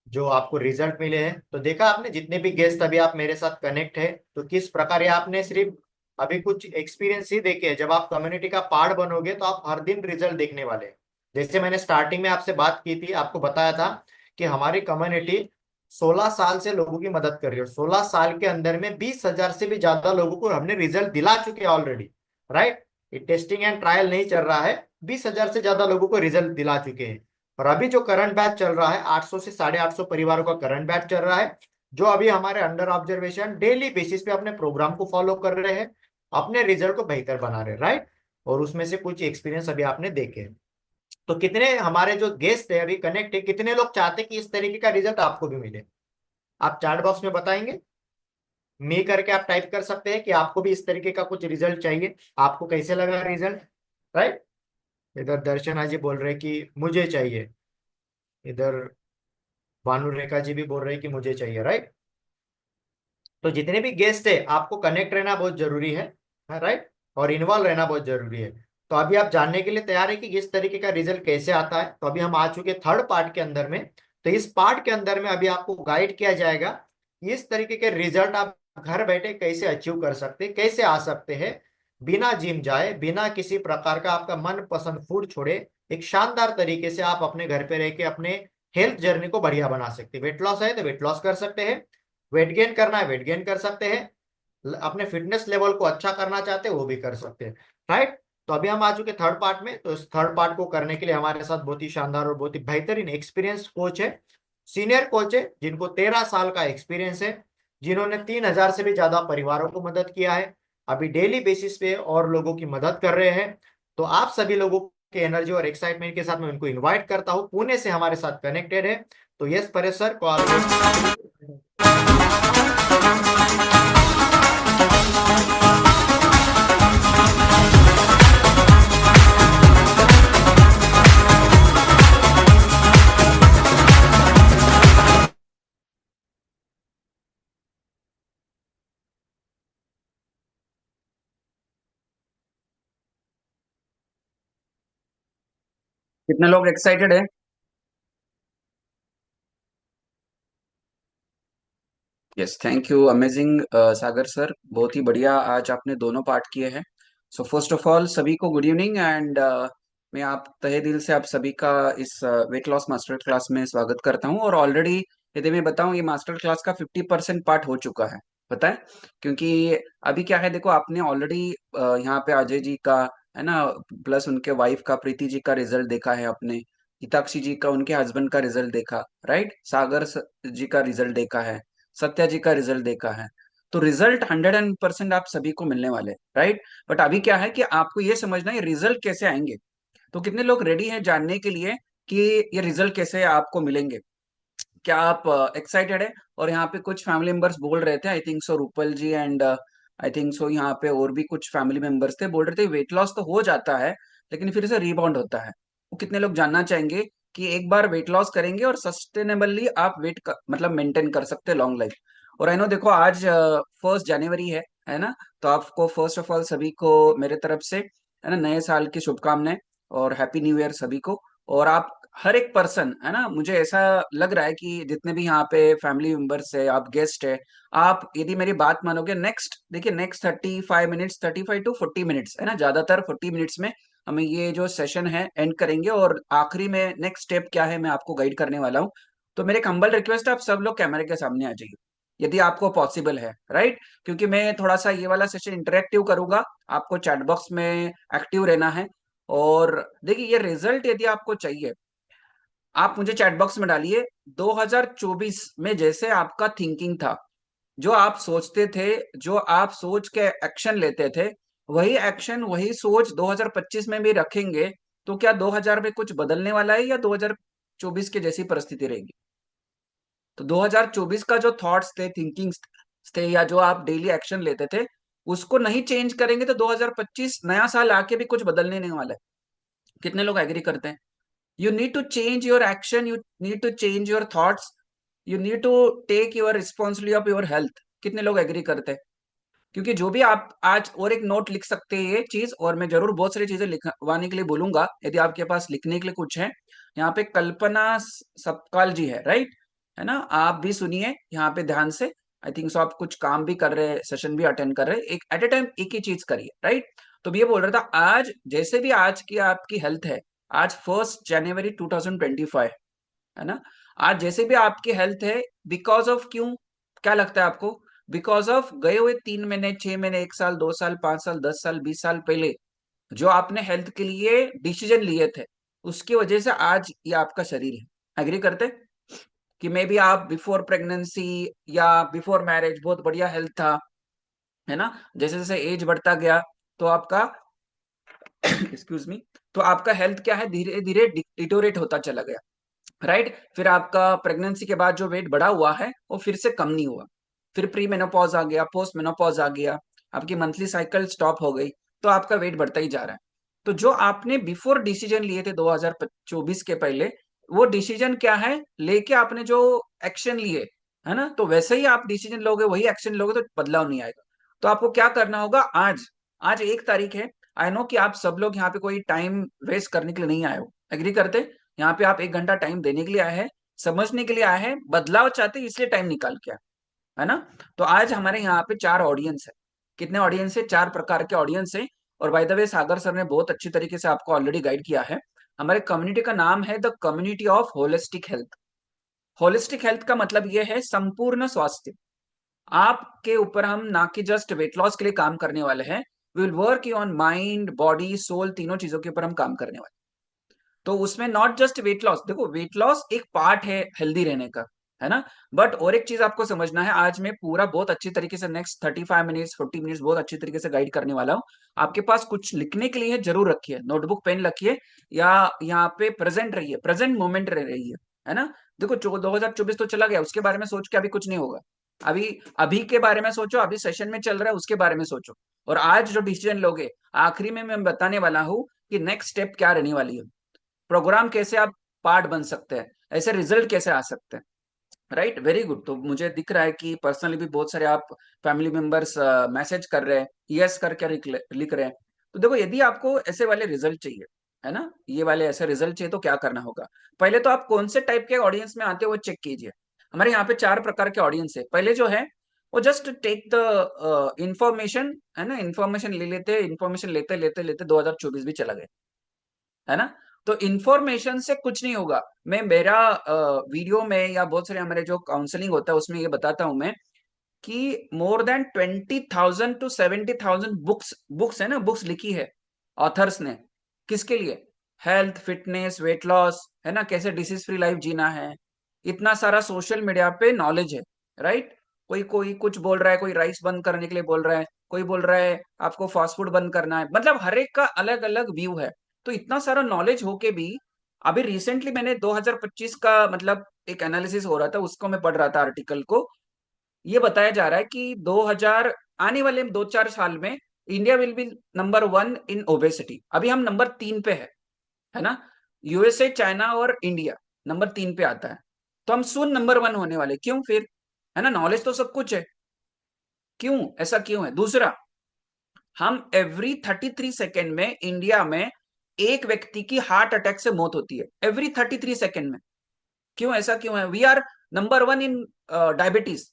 जो आपको रिजल्ट मिले हैं। तो देखा आपने, जितने भी गेस्ट अभी आप मेरे साथ कनेक्ट है, तो किस प्रकार ये आपने सिर्फ अभी कुछ एक्सपीरियंस ही देखे हैं। जब आप कम्युनिटी का पार्ट बनोगे तो आप हर दिन रिजल्ट देखने वाले हैं। जैसे मैंने स्टार्टिंग में आपसे बात की थी, आपको बताया था कि हमारी कम्युनिटी 16 साल से लोगों की मदद कर रही है, और 16 साल के अंदर में 20,000 से भी ज्यादा लोगों को हमने रिजल्ट दिला चुके हैं ऑलरेडी। राइट, ये टेस्टिंग एंड ट्रायल नहीं चल रहा है, 20,000 से ज्यादा लोगों को रिजल्ट दिला चुके हैं। और अभी जो करंट बैच चल रहा है, 800 से 850 परिवारों का करंट बैच चल रहा है, जो अभी हमारे अंडर ऑब्जर्वेशन डेली बेसिस पे अपने प्रोग्राम को फॉलो कर रहे हैं, अपने रिजल्ट को बेहतर बना रहे हैं। राइट, और उसमें से कुछ एक्सपीरियंस अभी आपने देखे हैं। तो कितने हमारे जो गेस्ट है अभी कनेक्ट है, कितने लोग चाहते हैं कि इस तरीके का रिजल्ट आपको भी मिले? आप चैट बॉक्स में बताएंगे, मी करके आप टाइप कर सकते हैं कि आपको भी इस तरीके का कुछ रिजल्ट चाहिए, आपको कैसे लगा रिजल्ट। राइट, इधर दर्शना जी बोल रहे हैं कि मुझे चाहिए, इधर भानु रेखा जी भी बोल रहे हैं कि मुझे चाहिए। राइट, तो जितने भी गेस्ट है आपको कनेक्ट रहना बहुत जरूरी है। राइट, और इन्वॉल्व रहना बहुत जरूरी है। तो अभी आप जानने के लिए तैयार है कि इस तरीके का रिजल्ट कैसे आता है। तो अभी हम आ चुके थर्ड पार्ट के अंदर में। तो इस पार्ट के अंदर में अभी आपको गाइड किया जाएगा कि इस तरीके के रिजल्ट आप घर बैठे कैसे अचीव कर सकते हैं, कैसे आ सकते हैं, बिना जिम जाए, बिना किसी प्रकार का आपका मन पसंद फूड छोड़े, एक शानदार तरीके से आप अपने घर पे रह के अपने हेल्थ जर्नी को बढ़िया बना सकते हैं। वेट लॉस है तो वेट लॉस कर सकते हैं, वेट गेन करना है वेट गेन कर सकते हैं, अपने फिटनेस लेवल को अच्छा करना चाहते हैं वो भी कर सकते हैं। राइट, तो अभी हम आ चुके थर्ड पार्ट में। तो इस थर्ड पार्ट को करने के लिए हमारे साथ बहुत ही शानदार और बहुत ही बेहतरीन एक्सपीरियंस कोच है, सीनियर कोच है, जिनको 13 साल का एक्सपीरियंस है, जिन्होंने 3,000 से भी ज्यादा परिवारों को मदद किया है, अभी डेली बेसिस पे और लोगों की मदद कर रहे हैं। तो आप सभी लोगों के एनर्जी और एक्साइटमेंट के साथ मैं उनको इन्वाइट करता हूँ, पुणे से हमारे साथ कनेक्टेड है। तो यस परेश सर को आप कितने लोग एक्साइटेड है? Yes, thank you, amazing Sagar sir, बहुत ही बढ़िया आज आपने दोनों पार्ट किए हैं। सो फर्स्ट ऑफ ऑल सभी को गुड इवनिंग एंड मैं आप तहे दिल से आप सभी का इस वेट लॉस मास्टर क्लास में स्वागत करता हूं। और ऑलरेडी यदि मैं बताऊं, ये मास्टर क्लास का 50% पार्ट हो चुका है, पता है? क्योंकि अभी क्या है, देखो आपने ऑलरेडी यहाँ पे अजय जी का, है ना, प्लस उनके वाइफ का प्रीति जी का रिजल्ट देखा है आपने, हिताक्षी जी का उनके हस्बैंड का रिजल्ट देखा, राइट, जी का रिजल्ट देखा है, सत्या जी का रिजल्ट देखा है। तो रिजल्ट 100% आप सभी को मिलने वाले, राइट। बट अभी क्या है कि आपको ये समझना है रिजल्ट कैसे आएंगे। तो कितने लोग रेडी हैं जानने के लिए कि ये रिजल्ट कैसे आपको मिलेंगे? क्या आप एक्साइटेड है? और यहाँ पे कुछ फैमिली मेंबर्स बोल रहे थे, I think so Rupal ji and I think so यहाँ पे और भी कुछ फैमिली मेंबर्स थे, बोल रहे थे वेट लॉस तो हो जाता है लेकिन फिर से रीबाउंड होता है। वो कितने लोग जानना चाहेंगे कि एक बार वेट लॉस करेंगे और सस्टेनेबली आप मतलब मेंटेन कर सकते हैं लॉन्ग लाइफ। और आई नो, देखो आज 1 जनवरी है ना, तो आपको फर्स्ट ऑफ ऑल सभी को मेरे तरफ से, है ना, नए साल की शुभकामनाएं और हैप्पी न्यू ईयर सभी को। और आप हर एक पर्सन, है ना, मुझे ऐसा लग रहा है कि जितने भी यहाँ पे फैमिली मेंबर्स है, आप गेस्ट है, आप यदि मेरी बात मानोगे, नेक्स्ट देखिए, नेक्स्ट 35 मिनट्स, 35 to 40 मिनट्स, है ना, ज्यादातर 40 मिनट्स में हमें ये जो सेशन है एंड करेंगे। और आखिरी में नेक्स्ट स्टेप क्या है मैं आपको गाइड करने वाला हूँ। तो मेरे एक हम्बल रिक्वेस्ट है, आप सब लोग कैमरे के सामने आ जाइए यदि आपको पॉसिबल है, राइट। क्योंकि मैं थोड़ा सा ये वाला सेशन इंटरेक्टिव करूंगा, आपको चैट बॉक्स में एक्टिव रहना है। और देखिए, ये रिजल्ट यदि आपको चाहिए, आप मुझे चैट बॉक्स में डालिए 2024 में जैसे आपका थिंकिंग था, जो आप सोचते थे, जो आप सोच के एक्शन लेते थे, वही एक्शन वही सोच 2025 में भी रखेंगे। तो क्या 2000 में कुछ बदलने वाला है या 2024 के जैसी परिस्थिति रहेगी? तो 2024 का जो थॉट्स थे, थिंकिंग थे, या जो आप डेली एक्शन लेते थे, उसको नहीं चेंज करेंगे तो 2025 नया साल आके भी कुछ बदलने नहीं वाला है। कितने लोग एग्री करते हैं? You need to change your action, you need to change your thoughts, you need to take your responsibility of your health। कितने लोग एग्री करते हैं? क्योंकि जो भी आप आज और एक नोट लिख सकते हैं ये चीज, और मैं जरूर बहुत सारी चीजें लिखवाने के लिए बोलूंगा यदि आपके पास लिखने के लिए कुछ है। यहाँ पे कल्पना सपकाल जी है, राइट, है ना। आप भी सुनिए यहाँ पे ध्यान से। आई थिंक सो आप कुछ काम भी कर रहे हैं, सेशन भी अटेंड कर रहे हैं, एक एट ए टाइम एक ही चीज करिए, राइट। तो ये बोल रहा था, आज जैसे भी आज की आपकी हेल्थ है, आज 1 जनवरी 2025, है ना। आज जैसे भी आपकी हेल्थ है, बिकॉज ऑफ क्यों, क्या लगता है आपको? बिकॉज ऑफ गए हुए 3 महीने, 6 महीने, 1 साल, 2 साल, 5 साल, 10 साल, 20 साल पहले जो आपने हेल्थ के लिए डिसीजन लिए थे, उसकी वजह से आज ये आपका शरीर है। एग्री करते कि मे बी आप बिफोर प्रेगनेंसी या बिफोर मैरिज बहुत बढ़िया हेल्थ था, है ना। जैसे जैसे एज बढ़ता गया तो आपका एक्सक्यूज मी, तो आपका हेल्थ क्या है, धीरे धीरे डिटोरेट होता चला गया, राइट। फिर आपका प्रेगनेंसी के बाद जो वेट बढ़ा हुआ है वो फिर से कम नहीं हुआ, फिर प्री मेनोपॉज आ गया, पोस्ट मेनोपॉज आ गया, आपकी मंथली साइकिल स्टॉप हो गई, तो आपका वेट बढ़ता ही जा रहा है। तो जो आपने बिफोर डिसीजन लिए थे 2024 के पहले, वो डिसीजन क्या है, लेके आपने जो एक्शन लिए, है ना, तो वैसे ही आप डिसीजन लोगे, वही एक्शन लोगे, तो बदलाव नहीं आएगा। तो आपको क्या करना होगा, आज आज 1 तारीख है। आई नो कि आप सब लोग यहाँ पे कोई टाइम वेस्ट करने के लिए नहीं आए हो, एग्री करते। यहाँ पे आप 1 घंटा टाइम देने के लिए आए हैं, समझने के लिए आए हैं, बदलाव चाहते हैं, इसलिए टाइम निकाल के आए, है ना। तो आज हमारे यहाँ पे 4 ऑडियंस है। कितने ऑडियंस है? 4 प्रकार के ऑडियंस है। और by the way Sagar sir ने बहुत अच्छी तरीके से आपको ऑलरेडी गाइड किया है। हमारे कम्युनिटी का नाम है the community of holistic health. Holistic health का मतलब ये है संपूर्ण स्वास्थ्य। आपके ऊपर हम ना कि जस्ट वेट लॉस के लिए काम करने वाले हैं, we will work on mind, body, soul, तीनों चीजों के ऊपर हम काम करने वाले। तो उसमें नॉट जस्ट वेट लॉस, देखो वेट लॉस एक पार्ट है हेल्दी रहने का, है ना। बट और एक चीज आपको समझना है, आज मैं पूरा बहुत अच्छी तरीके से नेक्स्ट 35 मिनट्स 40 मिनट्स बहुत अच्छी तरीके से गाइड करने वाला हूँ। आपके पास कुछ लिखने के लिए जरूर रखिए, नोटबुक पेन रखिए, या यहाँ पे प्रेजेंट रहिए, प्रेजेंट मोमेंट रहिए, है ना। देखो 2024 तो चला गया, उसके बारे में सोच के अभी कुछ नहीं होगा। अभी अभी के बारे में सोचो, अभी सेशन में चल रहा है उसके बारे में सोचो, और आज जो डिसीजन लोगे, आखिरी में मैं बताने वाला हूँ कि नेक्स्ट स्टेप क्या रहने वाली है, प्रोग्राम कैसे आप पार्ट बन सकते हैं, ऐसे रिजल्ट कैसे आ सकते हैं, राइट। Very good. तो मुझे दिख रहा है कि पर्सनली भी बहुत सारे आप फैमिली मेंबर्स मैसेज कर रहे हैं, यस करके लिख रहे हैं। तो देखो, यदि आपको ऐसे वाले रिजल्ट चाहिए, है ना, ये वाले ऐसे रिजल्ट चाहिए, तो क्या करना होगा, पहले तो आप कौन से टाइप के ऑडियंस में आते हो वो चेक कीजिए। हमारे यहाँ पे 4 प्रकार के ऑडियंस है। पहले जो है वो जस्ट टेक द इंफॉर्मेशन, है ना, इंफॉर्मेशन ले लेते, इंफॉर्मेशन लेते लेते लेते 2024 भी चला गया, है ना। तो इंफॉर्मेशन से कुछ नहीं होगा। मैं मेरा वीडियो में या बहुत सारे हमारे जो काउंसलिंग होता है उसमें ये बताता हूं मैं कि more than 20,000 to 70,000 books, books है ना, बुक्स लिखी है ऑथर्स ने, किसके लिए? हेल्थ, फिटनेस, वेट लॉस, है ना, कैसे डिसीज फ्री लाइफ जीना है। इतना सारा सोशल मीडिया पे नॉलेज है, राइट। कोई कोई कुछ बोल रहा है, कोई राइस बंद करने के लिए बोल रहा है, कोई बोल रहा है आपको फास्ट फूड बंद करना है, मतलब हर एक का अलग अलग व्यू है। तो इतना सारा नॉलेज होके भी, अभी रिसेंटली मैंने 2025 का मतलब एक एनालिसिस हो रहा था, उसको मैं पढ़ रहा था आर्टिकल को। ये बताया जा रहा है कि 2000 आने वाले 2-4 साल में India will be number 1 in obesity. अभी हम नंबर 3 पे है ना। यूएसए, चाइना और इंडिया नंबर 3 पे आता है। तो हम सुन नंबर 1 होने वाले, क्यों फिर, है ना, नॉलेज तो सब कुछ है, क्यों ऐसा क्यों है? दूसरा, हम एवरी 33 सेकेंड में इंडिया में एक व्यक्ति की हार्ट अटैक से मौत होती है, एवरी 33 सेकेंड में। क्यों, ऐसा क्यों है? We are number 1 in diabetes,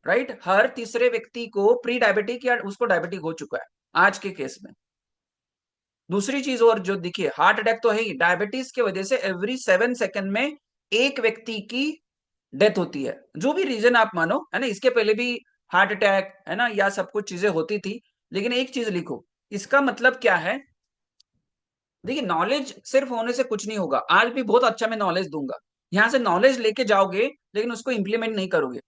right. हर तीसरे व्यक्ति को प्री डायबिटिक या उसको डायबिटिक हो चुका है आज के केस में। दूसरी चीज और जो दिखिए, हार्ट अटैक तो है ही, डायबिटीज की वजह से एवरी 7 सेकेंड में एक व्यक्ति की डेथ होती है, जो भी रीजन आप मानो, है ना। इसके पहले भी हार्ट अटैक, है ना, या सब कुछ चीजें होती थी। लेकिन एक चीज लिखो, इसका मतलब क्या है? देखिए, नॉलेज सिर्फ होने से कुछ नहीं होगा। आज भी बहुत अच्छा मैं नॉलेज दूंगा, यहां से नॉलेज लेके जाओगे लेकिन उसको इंप्लीमेंट नहीं करोगे,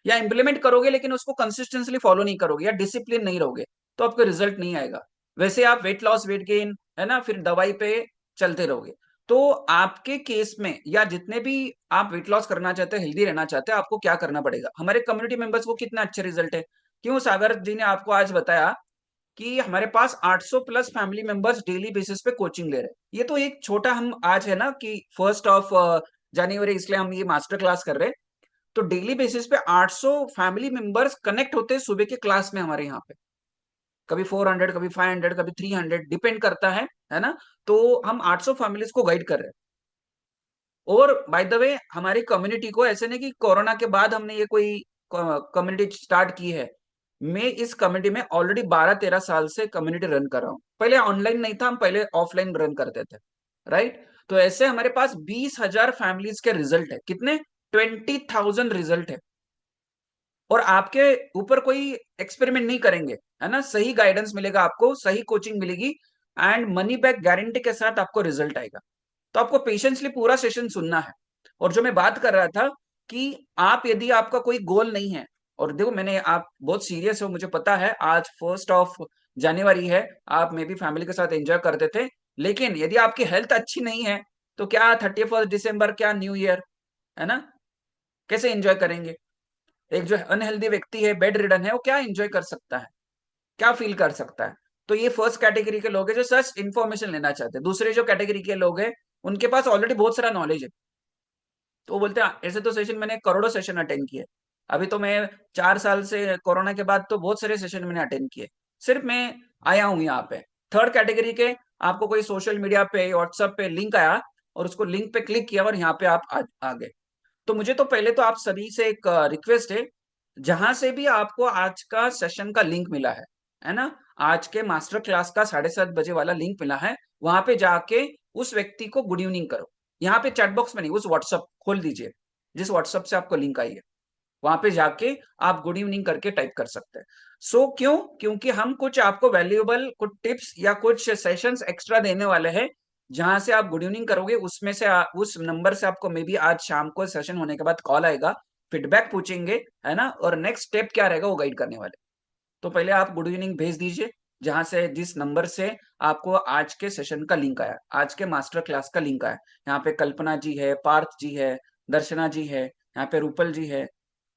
या इंप्लीमेंट करोगे लेकिन उसको कंसिस्टेंटली फॉलो नहीं करोगे, या डिसिप्लिन नहीं रहोगे, तो आपको रिजल्ट नहीं आएगा। वैसे आप वेट लॉस, वेट गेन, है ना, फिर दवाई पे चलते रहोगे। तो आपके केस में, या जितने भी आप वेट लॉस करना चाहते हैं, हेल्दी रहना चाहते हैं, आपको क्या करना पड़ेगा? हमारे कम्युनिटी मेंबर्स को कितना अच्छे रिजल्ट है, क्यों सागर जी ने आपको आज बताया कि हमारे पास 800 plus family members daily basis पे कोचिंग ले रहे हैं। ये तो एक छोटा, हम आज है ना कि 1 इसलिए हम ये मास्टर क्लास कर रहे हैं। तो डेली बेसिस पे 800 फैमिली मेंबर्स कनेक्ट होते हैं सुबह के क्लास में हमारे यहाँ पे। कभी 400, कभी 500, कभी 300, डिपेंड करता है ना। तो हम 800 फैमिलीज को गाइड कर रहे हैं। और बाय द वे हमारी कम्युनिटी को, ऐसे नहीं कि कोरोना के बाद हमने ये कोई कम्युनिटी स्टार्ट की है, मैं इस कम्युनिटी में ऑलरेडी 12-13 साल से कम्युनिटी रन कर रहा हूँ। पहले ऑनलाइन नहीं था, हम पहले ऑफलाइन रन करते थे, राइट। तो ऐसे हमारे पास 20,000 फैमिलीज के रिजल्ट है। कितने? 20,000 रिजल्ट है। और आपके ऊपर कोई एक्सपेरिमेंट नहीं करेंगे, है ना, सही गाइडेंस मिलेगा आपको, सही कोचिंग मिलेगी एंड मनी बैक गारंटी के साथ आपको रिजल्ट आएगा। तो आपको पेशेंसली पूरा सेशन सुनना है। और जो मैं बात कर रहा था कि आप, यदि आपका कोई गोल नहीं है, और देखो मैंने, आप बहुत सीरियस हो मुझे पता है, आज 1 जनवरी है, आप मे भी फैमिली के साथ एंजॉय करते थे, लेकिन यदि आपकी हेल्थ अच्छी नहीं है तो क्या 31 दिसंबर, क्या न्यू ईयर, है ना, कैसे एंजॉय करेंगे? एक जो अनहेल्दी व्यक्ति है, बेड रिडन है, वो क्या एंजॉय कर सकता है, क्या फील कर सकता है? तो ये फर्स्ट कैटेगरी के लोग हैं जो सच इन्फॉर्मेशन लेना चाहते हैं। दूसरे जो कैटेगरी के लोग हैं, उनके पास ऑलरेडी बहुत सारा नॉलेज है, तो वो बोलते हैं ऐसे तो सेशन मैंने करोड़ों सेशन अटेंड किए, अभी तो मैं 4 साल से, कोरोना के बाद तो बहुत सारे सेशन मैंने अटेंड किए, सिर्फ मैं आया हूं यहाँ पे। थर्ड कैटेगरी के, आपको कोई सोशल मीडिया पे, व्हाट्सएप पे लिंक आया और उसको लिंक पे क्लिक किया और यहाँ पे आप आ गए। तो मुझे तो पहले तो आप सभी से एक रिक्वेस्ट है, जहां से भी आपको आज का सेशन का लिंक मिला है ना, आज के मास्टर क्लास का 7:30 बजे वाला लिंक मिला है, वहां पे जाके उस व्यक्ति को गुड इवनिंग करो। यहाँ पे चैट बॉक्स में नहीं, उस व्हाट्सअप खोल दीजिए जिस व्हाट्सअप से आपको लिंक आई है, वहां पे जाके आप गुड इवनिंग करके टाइप कर सकते हैं। क्यों? क्योंकि हम कुछ आपको वैल्यूएबल कुछ टिप्स या कुछ सेशंस एक्स्ट्रा देने वाले हैं, जहां से आप गुड इवनिंग करोगे, उसमें से उस नंबर से आपको मे बी आज शाम को सेशन होने के बाद कॉल आएगा, फीडबैक पूछेंगे, है ना, और नेक्स्ट स्टेप क्या रहेगा वो गाइड करने वाले। तो पहले आप गुड इवनिंग भेज दीजिए, जहां से, जिस नंबर से आपको आज के सेशन का लिंक आया, आज के मास्टर क्लास का लिंक आया। यहाँ पे कल्पना जी है, पार्थ जी है, दर्शना जी है, यहाँ पे रूपल जी है,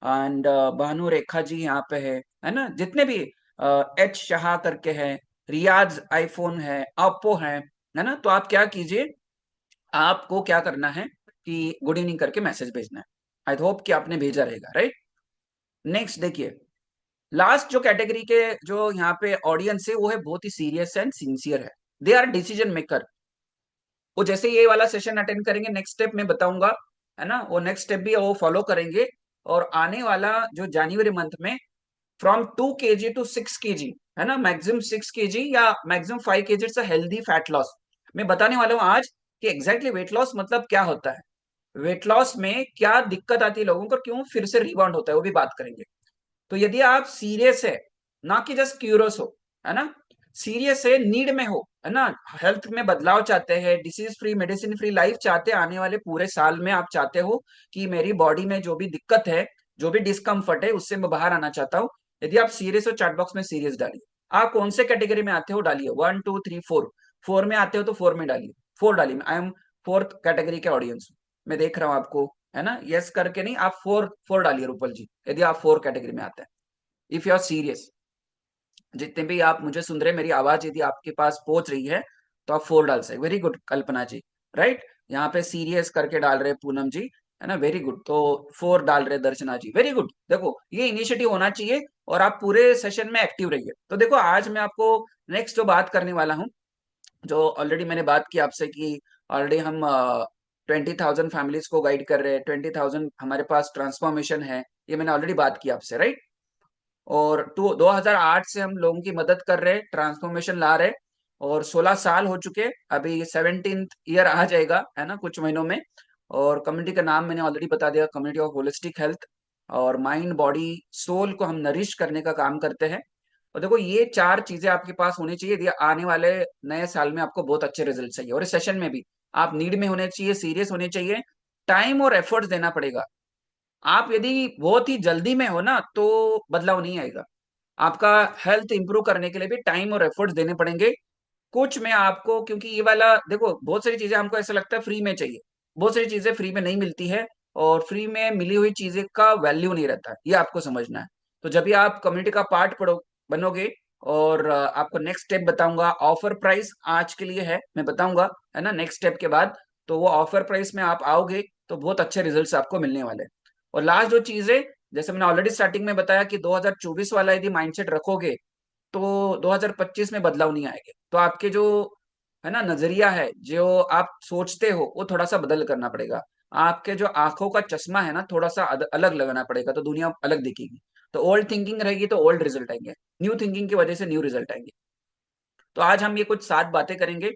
एंड भानु रेखा जी यहाँ पे है ना, जितने भी एच शाह करके है, रियाज आईफोन है, ओप्पो है ना। तो आप क्या कीजिए, आपको क्या करना है कि गुड इवनिंग करके मैसेज भेजना है। आई होप कि आपने भेजा रहेगा, राइट। नेक्स्ट देखिए, लास्ट जो कैटेगरी के जो यहाँ पे ऑडियंस है, वो है बहुत ही सीरियस एंड सिंसियर है, दे आर डिसीजन मेकर। वो जैसे ये वाला सेशन अटेंड करेंगे, नेक्स्ट स्टेप मैं बताऊंगा, है ना, वो नेक्स्ट स्टेप भी वो फॉलो करेंगे। और आने वाला जो जनवरी मंथ में, फ्रॉम 2 kg to 6 kg, है ना, मैक्सिमम 6 kg या maximum 5 kg, it's a healthy fat loss. मैं बताने वाला हूँ आज कि एग्जैक्टली वेट लॉस मतलब क्या होता है, वेट लॉस में क्या दिक्कत आती है लोगों को, क्यों फिर से रिबाउंड होता है, वो भी बात करेंगे। तो यदि आप सीरियस है, ना कि जस्ट क्यूरियस हो, है ना, सीरियस है, नीड में हो, है ना, हेल्थ में बदलाव चाहते हैं, disease free, medicine free life चाहते हैं, आने वाले पूरे साल में आप चाहते हो कि मेरी बॉडी में जो भी दिक्कत है, जो भी डिस्कम्फर्ट है, उससे मैं बाहर आना चाहता हूँ। यदि आप सीरियस हो, चैट बॉक्स में सीरियस डालिए। आप कौन से कैटेगरी में आते हो डालिए, 1 2 3 4, 4 में आते हो तो 4 में डालिए, 4 डालिए। आई एम फोर्थ कैटेगरी के ऑडियंस, मैं देख रहा हूँ आपको, है ना, यस करके नहीं, आप 4 डालिए रूपल जी, यदि आप 4 कैटेगरी में आते हैं, इफ यू आर सीरियस। जितने भी आप मुझे सुन रहे हैं, मेरी आवाज यदि आपके पास पहुंच रही है तो आप 4 डाल सकते। वेरी गुड कल्पना जी, राइट। यहाँ पे सीरियस करके डाल रहे पूनम जी, है ना, वेरी गुड। तो 4 डाल रहे दर्शना जी, वेरी गुड। देखो ये इनिशिएटिव होना चाहिए और आप पूरे सेशन में एक्टिव रहिए। तो देखो आज मैं आपको नेक्स्ट जो बात करने वाला हूँ, जो ऑलरेडी मैंने बात की आपसे कि ऑलरेडी हम 20,000 फैमिलीज को गाइड कर रहे हैं, 20,000 हमारे पास ट्रांसफॉर्मेशन है, ये मैंने ऑलरेडी बात की आपसे, राइट। और 2008 से हम लोगों की मदद कर रहे, ट्रांसफॉर्मेशन ला रहे, और 16 साल हो चुके, अभी 17th ईयर आ जाएगा, है ना, कुछ महीनों में। और कम्युनिटी का नाम मैंने ऑलरेडी बता दिया, कम्युनिटी ऑफ होलिस्टिक हेल्थ। और माइंड बॉडी सोल को हम नरिश करने का काम करते हैं। और देखो ये 4 चीजें आपके पास होनी चाहिए यदि आने वाले नए साल में आपको बहुत अच्छे रिजल्ट चाहिए। और इस सेशन में भी आप नीड में होने चाहिए, सीरियस होने चाहिए, टाइम और एफर्ट्स देना पड़ेगा। आप यदि बहुत ही जल्दी में हो ना तो बदलाव नहीं आएगा। आपका हेल्थ इंप्रूव करने के लिए भी टाइम और एफर्ट्स देने पड़ेंगे। कुछ में आपको, क्योंकि ये वाला देखो, बहुत सारी चीजें हमको ऐसा लगता है फ्री में चाहिए, बहुत सारी चीजें फ्री में नहीं मिलती है, और फ्री में मिली हुई चीजें का वैल्यू नहीं रहता, ये आपको समझना है। तो जब भी आप कम्युनिटी का पार्ट पढ़ो बनोगे, और आपको नेक्स्ट स्टेप बताऊंगा, ऑफर प्राइस आज के लिए है, मैं बताऊंगा, है ना, नेक्स्ट स्टेप के बाद। तो वो ऑफर प्राइस में आप आओगे तो बहुत अच्छे रिजल्ट्स आपको मिलने वाले हैं। और लास्ट जो चीज है, जैसे मैंने ऑलरेडी स्टार्टिंग में बताया कि 2024 वाला यदि माइंडसेट रखोगे तो 2025 में बदलाव नहीं आएंगे। तो आपके जो, है ना, नजरिया है, जो आप सोचते हो, वो थोड़ा सा बदल करना पड़ेगा। आपके जो आंखों का चश्मा है ना थोड़ा सा अलग लगाना पड़ेगा, तो दुनिया अलग दिखेगी। तो ओल्ड थिंकिंग रहेगी तो ओल्ड रिजल्ट आएंगे, न्यू थिंकिंग की वजह से न्यू रिजल्ट आएंगे। तो आज हम ये कुछ 7 बातें करेंगे,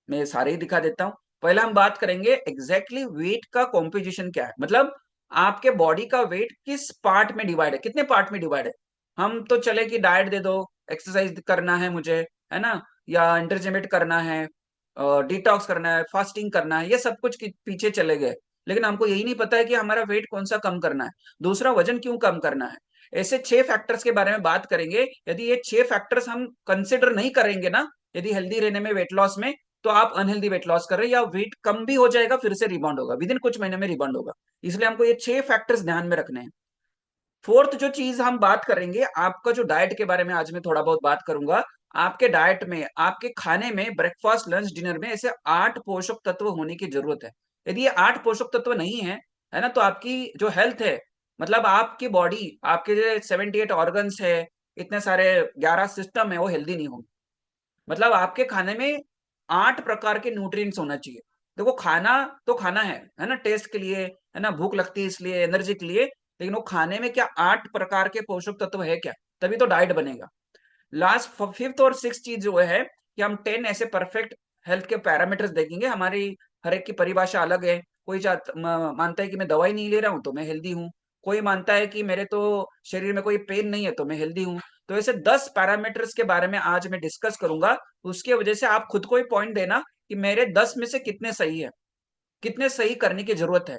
मैं सारे ही दिखा देता हूँ। पहला हम बात करेंगे एग्जैक्टली वेट का कॉम्पोजिशन क्या है, मतलब आपके बॉडी का वेट किस पार्ट में डिवाइड है, कितने पार्ट में डिवाइड है। हम तो चले कि डाइट दे दो, एक्सरसाइज करना है मुझे, है ना, या इंटरजेमेट करना है, डिटॉक्स करना है, फास्टिंग करना है, ये सब कुछ पीछे चले गए। लेकिन हमको यही नहीं पता है कि हमारा वेट कौन सा कम करना है, दूसरा वजन क्यों कम करना है। ऐसे 6 फैक्टर्स के बारे में बात करेंगे। यदि ये 6 फैक्टर्स हम कंसिडर नहीं करेंगे ना, यदि हेल्दी रहने में, वेट लॉस में, तो आप अनहेल्दी वेट लॉस कर रहे हैं, या वेट कम भी हो जाएगा फिर से रिबाउंड होगा, विद इन कुछ महीने में रिबाउंड होगा। इसलिए हमको ये 6 फैक्टर्स ध्यान में रखने हैं। फोर्थ जो चीज हम बात करेंगे, आपका जो डाइट के बारे में आज मैं थोड़ा बहुत बात करूंगा। आपके डाइट में, आपके खाने में, ब्रेकफास्ट, लंच, डिनर में ऐसे 8 पोषक तत्व होने की जरूरत है। यदि ये 8 पोषक तत्व नहीं है ना, तो आपकी जो हेल्थ है, मतलब आपकी बॉडी, आपके जो 78 ऑर्गन्स है, इतने सारे 11 सिस्टम है, वो हेल्दी नहीं होंगे। मतलब आपके खाने में 8 प्रकार के न्यूट्रिएंट्स होना चाहिए। देखो खाना तो खाना है ना, टेस्ट के लिए, है ना, भूख लगती है इसलिए, एनर्जी के लिए, लेकिन वो खाने में क्या 8 प्रकार के पोषक तत्व है क्या, तभी तो डाइट बनेगा। लास्ट फिफ्थ और सिक्स चीज जो है कि हम 10 ऐसे परफेक्ट हेल्थ के पैरामीटर्स देखेंगे। हमारी हर एक की परिभाषा अलग है। कोई मानता है कि मैं दवाई नहीं ले रहा हूं तो मैं हेल्दी हूँ, कोई मानता है कि मेरे तो शरीर में कोई पेन नहीं है तो मैं हेल्दी हूँ। तो ऐसे 10 पैरामीटर्स के बारे में आज मैं डिस्कस करूंगा। उसके वजह से आप खुद को ही पॉइंट देना कि मेरे 10 में से कितने सही है, कितने सही करने की जरूरत है।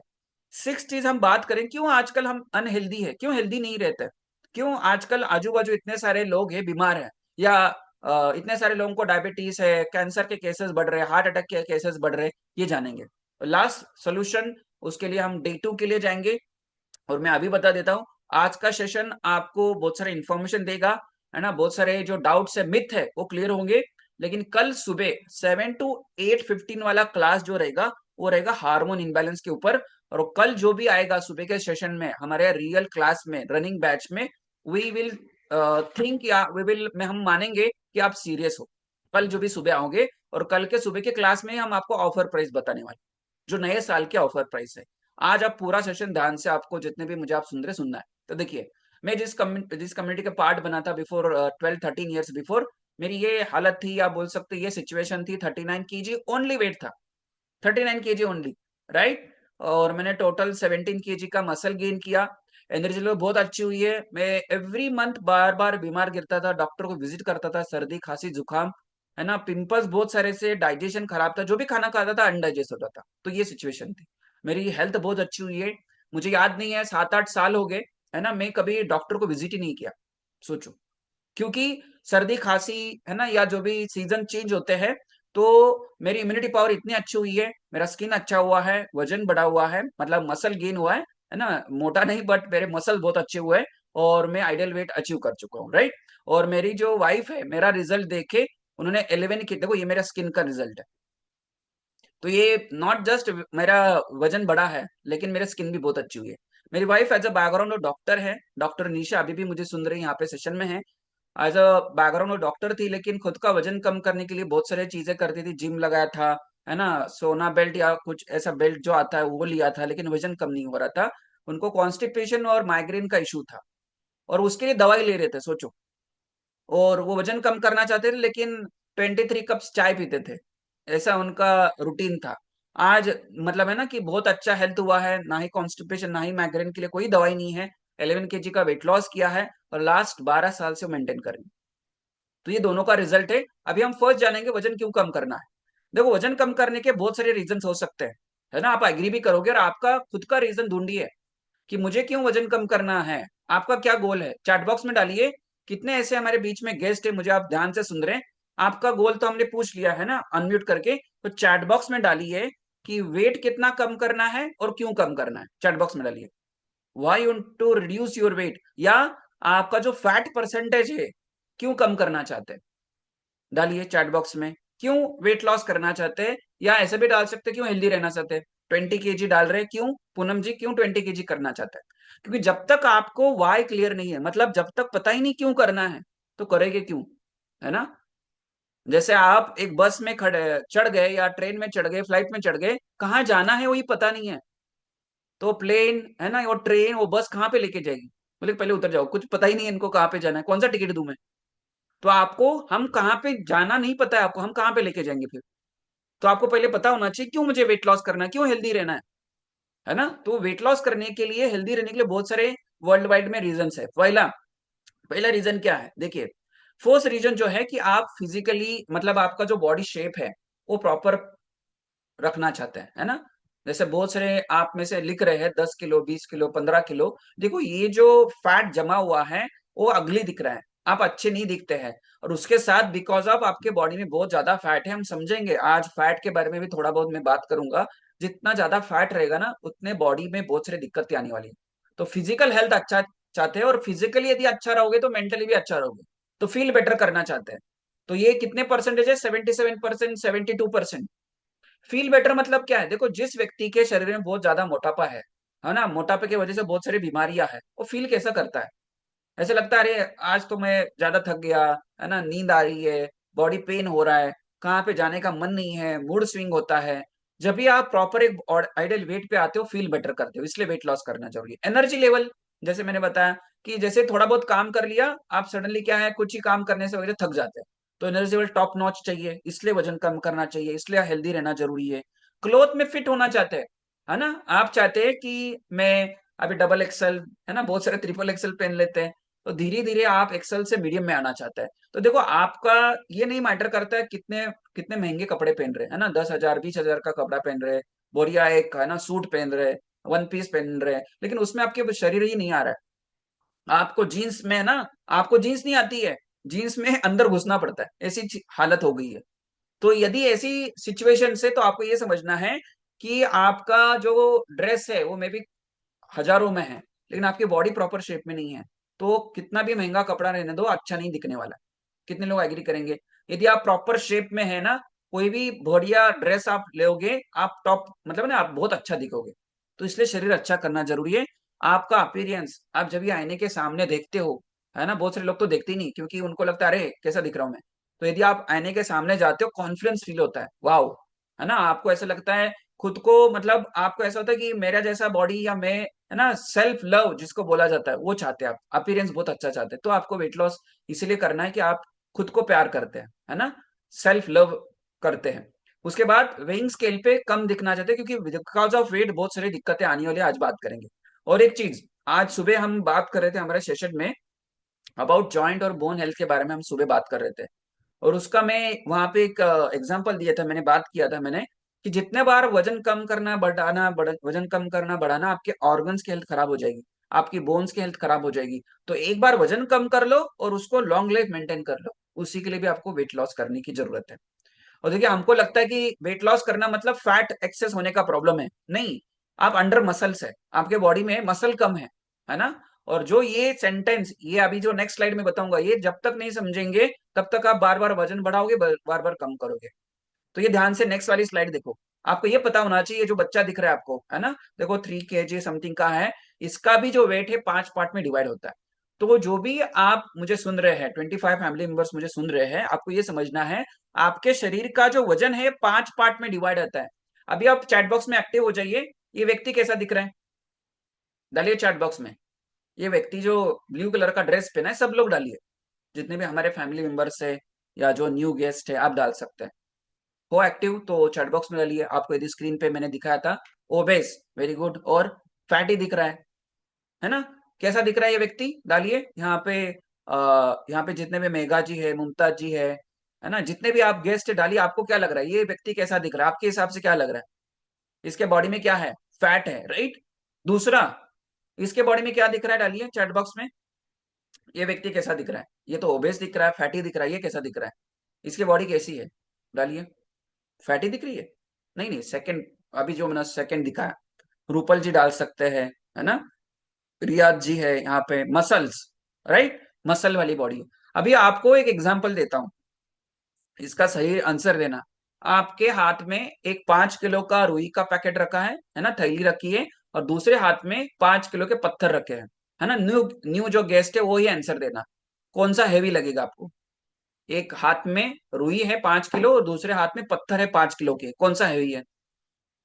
सिक्स चीज हम बात करें, क्यों आजकल हम अनहेल्दी है, क्यों हेल्दी नहीं रहते, क्यों आजकल आजू बाजू इतने सारे लोग हैं बीमार हैं, या इतने सारे लोगों को डायबिटीज है, कैंसर के केसेस बढ़ रहे हैं, हार्ट अटैक के केसेस बढ़ रहे हैं, ये जानेंगे। लास्ट सोल्यूशन, उसके लिए हम डे 2 के लिए जाएंगे। और मैं अभी बता देता हूँ, आज का सेशन आपको बहुत सारे इंफॉर्मेशन देगा, है ना, बहुत सारे जो डाउट्स है, मिथ है, वो क्लियर होंगे। लेकिन कल सुबह 7 to 8:15 वाला क्लास जो रहेगा, वो रहेगा हार्मोन इम्बैलेंस के ऊपर। और कल जो भी आएगा सुबह के सेशन में, हमारे रियल क्लास में, रनिंग बैच में, वी विल थिंक, या वी विल में हम मानेंगे कि आप सीरियस हो। कल जो भी सुबह आओगे, और कल के सुबह के क्लास में हम आपको ऑफर प्राइस बताने वाले, जो नए साल के ऑफर प्राइस है। आज आप पूरा सेशन ध्यान से, आपको जितने भी मुझे आप सुन रहे, सुनना है। तो देखिए, मैं जिस कम्युनिटी का पार्ट बना था बिफोर 12-13 ईयर्स बिफोर, मेरी ये हालत थी, या बोल सकते ये सिचुएशन थी, 39 kg ओनली वेट था, 39 kg ओनली, राइट। और मैंने टोटल 17 kg का मसल गेन किया। एनर्जी लेवल बहुत अच्छी हुई है। मैं एवरी मंथ बार बार बीमार गिरता था, डॉक्टर को विजिट करता था, सर्दी खांसी जुकाम, है ना, पिंपल्स बहुत सारे से, डाइजेशन खराब था, जो भी खाना खाता था अनडाइजेस्ट होता था। तो ये सिचुएशन थी। मेरी हेल्थ बहुत अच्छी हुई है। मुझे याद नहीं है, 7-8 साल हो गए, है ना, मैं कभी डॉक्टर को विजिट ही नहीं किया। सोचो, क्योंकि सर्दी खांसी, है ना, या जो भी सीजन चेंज होते हैं, तो मेरी इम्यूनिटी पावर इतनी अच्छी हुई है, मेरा स्किन अच्छा हुआ है, वजन बढ़ा हुआ है, मतलब मसल गेन हुआ है ना, मोटा नहीं बट मेरे मसल बहुत अच्छे हुए हैं, और मैं आइडियल वेट अचीव कर चुका हूँ, राइट। और मेरी जो वाइफ है, मेरा रिजल्ट देखे, उन्होंने 11 की, देखो ये मेरा स्किन का रिजल्ट है। तो ये नॉट जस्ट मेरा वजन बढ़ा है, लेकिन मेरा स्किन भी बहुत अच्छी हुई है। मेरी wife as a background doctor है, डॉक्टर निशा, अभी भी मुझे सुन रही है, यहाँ पे सेशन में है। एज अ बैकग्राउंड डॉक्टर थी, लेकिन खुद का वजन कम करने के लिए बहुत सारी चीजें करती थी, जिम लगाया था, है ना, सोना बेल्ट या कुछ ऐसा बेल्ट जो आता है वो लिया था, लेकिन वजन कम नहीं हो रहा था। उनको कॉन्स्टिपेशन और माइग्रेन का इशू था, और उसके लिए दवाई ले रहे थे, सोचो। और वो वजन कम करना चाहते थे, लेकिन 23 कप्स चाय पीते थे, ऐसा उनका रूटीन था। आज मतलब है ना कि बहुत अच्छा हेल्थ हुआ है, ना ही कॉन्स्टिपेशन, ना ही माइग्रेन के लिए कोई दवाई नहीं है। 11 kg का वेट लॉस किया है, और लास्ट 12 साल से मेंटेन कर रही है। तो ये दोनों का रिजल्ट है। अभी हम फर्स्ट जानेंगे वजन क्यों कम करना है। देखो, वजन कम करने के बहुत सारे रीजन हो सकते हैं, है ना, आप एग्री भी करोगे, और आपका खुद का रीजन ढूंढिए कि मुझे क्यों वजन कम करना है। आपका क्या गोल है, चैट बॉक्स में डालिए। कितने ऐसे हमारे बीच में गेस्ट है, मुझे आप ध्यान से सुन रहे हैं, आपका गोल तो हमने पूछ लिया है ना अनम्यूट करके, तो चैट बॉक्स में डालिए कि वेट कितना कम करना है और क्यों कम करना है। चैट बॉक्स में डालिए why you want to reduce your weight, या आपका जो फैट परसेंटेज है क्यों कम करना चाहते हैं, डालिए चैट बॉक्स में। क्यों वेट लॉस करना चाहते हैं, या ऐसे भी डाल सकते हैं क्यों हेल्दी रहना चाहते हैं। 20 kg डाल रहे हैं, क्यों पूनम जी, क्यों 20 kg करना चाहते हैं। क्योंकि जब तक आपको वाई क्लियर नहीं है, मतलब जब तक पता ही नहीं क्यों करना है, तो करेंगे क्यों, है ना। जैसे आप एक बस में खड़े चढ़ गए, या ट्रेन में चढ़ गए, फ्लाइट में चढ़ गए, कहाँ जाना है वही पता नहीं है, तो प्लेन है ना, वो ट्रेन, वो बस कहाँ पे लेके जाएगी? बोले पहले उतर जाओ, कुछ पता ही नहीं है इनको कहाँ पे जाना है, कौन सा टिकट दूं मैं? तो आपको हम कहाँ पे जाना नहीं पता है आपको, हम कहाँ पे लेके जाएंगे फिर? तो आपको पहले पता होना चाहिए क्यों मुझे वेट लॉस करना है, क्यों हेल्दी रहना है ना? तो वेट लॉस करने के लिए, हेल्दी रहने के लिए बहुत सारे वर्ल्ड वाइड में रीजन है। पहला पहला रीजन क्या है, देखिए, फर्स्ट रीजन जो है कि आप फिजिकली, मतलब आपका जो बॉडी शेप है वो प्रॉपर रखना चाहते हैं, है ना? जैसे बहुत सारे आप में से लिख रहे हैं 10 किलो, 20 किलो, 15 किलो। देखो ये जो फैट जमा हुआ है वो अगली दिख रहा है, आप अच्छे नहीं दिखते हैं। और उसके साथ बिकॉज ऑफ आपके बॉडी में बहुत ज्यादा फैट है, हम समझेंगे आज फैट के बारे में भी थोड़ा बहुत मैं बात करूंगा। जितना ज्यादा फैट रहेगा ना, उतने बॉडी में बहुत सारी दिक्कतें आने वाली है। तो फिजिकल हेल्थ अच्छा चाहते हैं, और फिजिकली यदि अच्छा रहोगे तो मेंटली भी अच्छा रहोगे, तो फील बेटर करना चाहते हैं। तो ये कितने परसेंटेज है? 77%, 72%। फील बेटर मतलब क्या है? देखो, जिस व्यक्ति के शरीर में बहुत ज्यादा मोटापा है ना, मोटापे की वजह से बहुत सारी बीमारियां है, वो फील कैसा करता है? ऐसे लगता है अरे आज तो मैं ज्यादा थक गया, है ना, नींद आ रही है, बॉडी पेन हो रहा है, कहाँ पे जाने का मन नहीं है, मूड स्विंग होता है। जब भी आप प्रॉपर एक आइडियल वेट पे आते हो, फील बेटर करते हो, इसलिए वेट लॉस करना जरूरी है। एनर्जी लेवल, जैसे मैंने बताया कि जैसे थोड़ा बहुत काम कर लिया, आप सडनली क्या है, कुछ ही काम करने से वजह थक जाते हैं, तो एनर्जी लेवल टॉप नॉच चाहिए, इसलिए वजन कम करना चाहिए, इसलिए हेल्दी रहना जरूरी है। क्लोथ में फिट होना चाहते हैं, है ना, आप चाहते हैं कि मैं अभी डबल एक्सएल, है ना, बहुत सारे ट्रिपल एक्सएल पहन लेते हैं, तो धीरे धीरे आप एक्सेल से मीडियम में आना चाहता है। तो देखो, आपका ये नहीं मैटर करता है कितने कितने महंगे कपड़े पहन रहे हैं, है ना, 10,000, 20,000 का कपड़ा पहन रहे, बढ़िया एक है ना सूट पहन रहे, वन पीस पहन रहे, लेकिन उसमें आपके शरीर ही नहीं आ रहा है। आपको जीन्स में, है ना, आपको जीन्स नहीं आती है, जीन्स में अंदर घुसना पड़ता है, ऐसी हालत हो गई है। तो यदि ऐसी सिचुएशन से, तो आपको ये समझना है कि आपका जो ड्रेस है वो मे बी हजारों में है, लेकिन आपकी बॉडी प्रॉपर शेप में नहीं है, तो कितना भी महंगा कपड़ा रहने दो, अच्छा नहीं दिखने वाला। कितने लोग एग्री करेंगे? यदि आप प्रॉपर शेप में है ना, कोई भी बढ़िया ड्रेस आप लोगे, आप टॉप, मतलब ना, आप बहुत अच्छा दिखोगे। तो इसलिए शरीर अच्छा करना जरूरी है। आपका अपीयरेंस, आप जब ये आईने के सामने देखते हो, है ना, बहुत सारे लोग तो देखते ही नहीं, क्योंकि उनको लगता है अरे कैसा दिख रहा हूं मैं। तो यदि आप आईने के सामने जाते हो, कॉन्फिडेंस फील होता है, वाओ, है ना, आपको ऐसा लगता है खुद को, मतलब आपको ऐसा होता है कि मेरा जैसा बॉडी, या मैं, है ना, सेल्फ लव जिसको बोला जाता है, वो चाहते हैं आप, अपीयरेंस बहुत अच्छा चाहते हैं। तो आपको वेट लॉस इसीलिए करना है कि आप खुद को प्यार करते हैं, है ना, सेल्फ लव करते हैं। उसके बाद वेइंग स्केल पे कम दिखना चाहते हैं, क्योंकि बिकॉज ऑफ वेट बहुत सारी दिक्कतें आने वाली है, आज बात करेंगे। और एक चीज, आज सुबह हम बात कर रहे थे हमारे सेशन में अबाउट जॉइंट और बोन हेल्थ के बारे में, हम सुबह बात कर रहे थे, और उसका मैं वहां पे एक एग्जांपल दिया था, मैंने बात किया था मैंने, कि जितने बार वजन कम करना बढ़ाना, वजन कम करना बढ़ाना, आपके ऑर्गन्स की हेल्थ खराब हो जाएगी, आपकी बोन्स की हेल्थ खराब हो जाएगी। तो एक बार वजन कम कर लो और उसको लॉन्ग लाइफ मेंटेन कर लो, उसी के लिए भी आपको वेट लॉस करने की जरूरत है। और देखिए, हमको लगता है कि वेट लॉस करना मतलब फैट एक्सेस होने का प्रॉब्लम है, नहीं, आप अंडर मसल्स है, आपके बॉडी में मसल कम है ना। और जो ये सेंटेंस, ये अभी जो नेक्स्ट स्लाइड में बताऊंगा, ये जब तक नहीं समझेंगे तब तक आप बार बार वजन बढ़ाओगे, बार बार कम करोगे। तो ये ध्यान से नेक्स्ट वाली स्लाइड देखो, आपको ये पता होना चाहिए, जो बच्चा दिख रहा है आपको, है ना, देखो 3 kg समथिंग का है, इसका भी जो वेट है 5 पार्ट में डिवाइड होता है। तो जो भी आप मुझे सुन रहे हैं, 25 फैमिली मेंबर्स मुझे सुन रहे हैं, आपको ये समझना है, आपके शरीर का जो वजन है 5 पार्ट में डिवाइड होता है। अभी आप चैट बॉक्स में एक्टिव हो जाइए, ये व्यक्ति कैसा दिख रहा है, डालिए चैट बॉक्स में। ये व्यक्ति जो ब्लू कलर का ड्रेस पहना है, सब लोग डालिए, जितने भी हमारे फैमिली मेंबर्स है या जो न्यू गेस्ट है, आप डाल सकते हैं। हो एक्टिव तो चैट बॉक्स में डालिए। आपको यदि स्क्रीन पे मैंने दिखाया था ओबेस, वेरी गुड, और फैटी दिख रहा है ना, कैसा दिख रहा है ये व्यक्ति, डालिए यहाँ पे। यहाँ पे जितने भी मेघा जी है, मुमताज जी है ना, जितने भी आप गेस्ट है, डालिए, आपको क्या लग रहा है ये व्यक्ति कैसा दिख रहा है, आपके हिसाब से क्या लग रहा है? इसके बॉडी में क्या है? फैट है, राइट। दूसरा, इसके बॉडी में क्या दिख रहा है, डालिए चैट बॉक्स में। ये व्यक्ति कैसा दिख रहा है? ये तो ओबेस दिख रहा है, फैटी दिख रहा है, ये कैसा दिख रहा है? इसकी बॉडी कैसी है? डालिए। फैटी दिख रही है? नहीं नहीं, सेकंड, अभी जो मैंने सेकंड दिखाया, रूपल जी डाल सकते हैं, है ना, रियाज जी है यहाँ पे, मसल्स, राइट, मसल वाली बॉडी। अभी आपको एक एग्जांपल देता हूं, इसका सही आंसर देना। आपके हाथ में एक 5 किलो का रुई का पैकेट रखा है ना, थैली रखी है, और दूसरे हाथ में 5 किलो के पत्थर रखे हैं, है ना। न्यू न्यू जो गेस्ट है वो ही आंसर देना, कौन सा हैवी लगेगा आपको? एक हाथ में रुई है 5 किलो, और दूसरे हाथ में पत्थर है 5 किलो के, कौन सा हैवी है?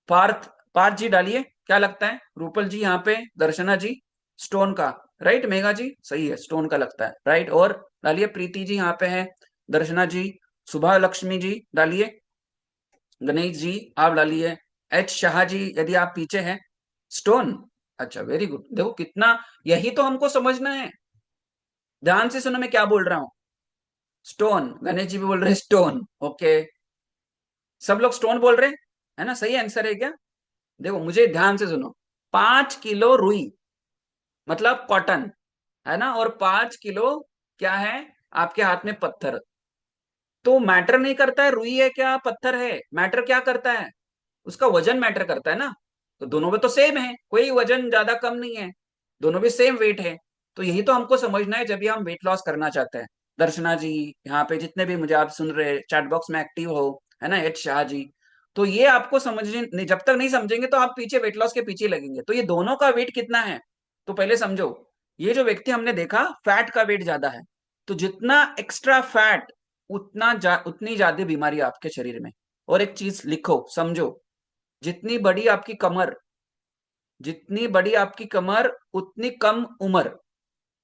पार्थ, पार्थ जी डालिए, क्या लगता है रूपल जी यहाँ पे, दर्शना जी? स्टोन का, राइट? मेघा जी सही है, स्टोन का लगता है, राइट। और डालिए, प्रीति जी यहाँ पे है, दर्शना जी, सुभा लक्ष्मी जी डालिए, गणेश जी आप डालिए, एच शाह जी यदि आप पीछे हैं, स्टोन। अच्छा, वेरी गुड। देखो कितना, यही तो हमको समझना है। ध्यान से सुनो मैं क्या बोल रहा हूँ। स्टोन, गणेश जी भी बोल रहे हैं स्टोन, ओके। सब लोग स्टोन बोल रहे हैं, है ना? सही आंसर है क्या? देखो मुझे ध्यान से सुनो, 5 किलो रुई मतलब कॉटन, है ना, और 5 किलो क्या है आपके हाथ में, पत्थर। तो मैटर नहीं करता है रुई है क्या पत्थर है, मैटर क्या करता है, उसका वजन मैटर करता है ना। तो दोनों में तो सेम है, कोई वजन ज्यादा कम नहीं है, दोनों भी सेम वेट है। तो यही तो हमको समझना है जब भी हम वेट लॉस करना चाहते हैं। दर्शना जी, यहाँ पे जितने भी मुझे आप सुन रहे चैट बॉक्स में एक्टिव हो, है ना, एच शाह जी, तो ये आपको समझने नहीं, जब तक नहीं समझेंगे तो आप पीछे वेट लॉस के पीछे लगेंगे। तो ये दोनों का वेट कितना है, तो पहले समझो। ये जो व्यक्ति हमने देखा फैट का वेट ज्यादा है, तो जितना एक्स्ट्रा फैट उतनी ज्यादा बीमारी आपके शरीर में। और एक चीज लिखो समझो, जितनी बड़ी आपकी कमर, जितनी बड़ी आपकी कमर उतनी कम उम्र,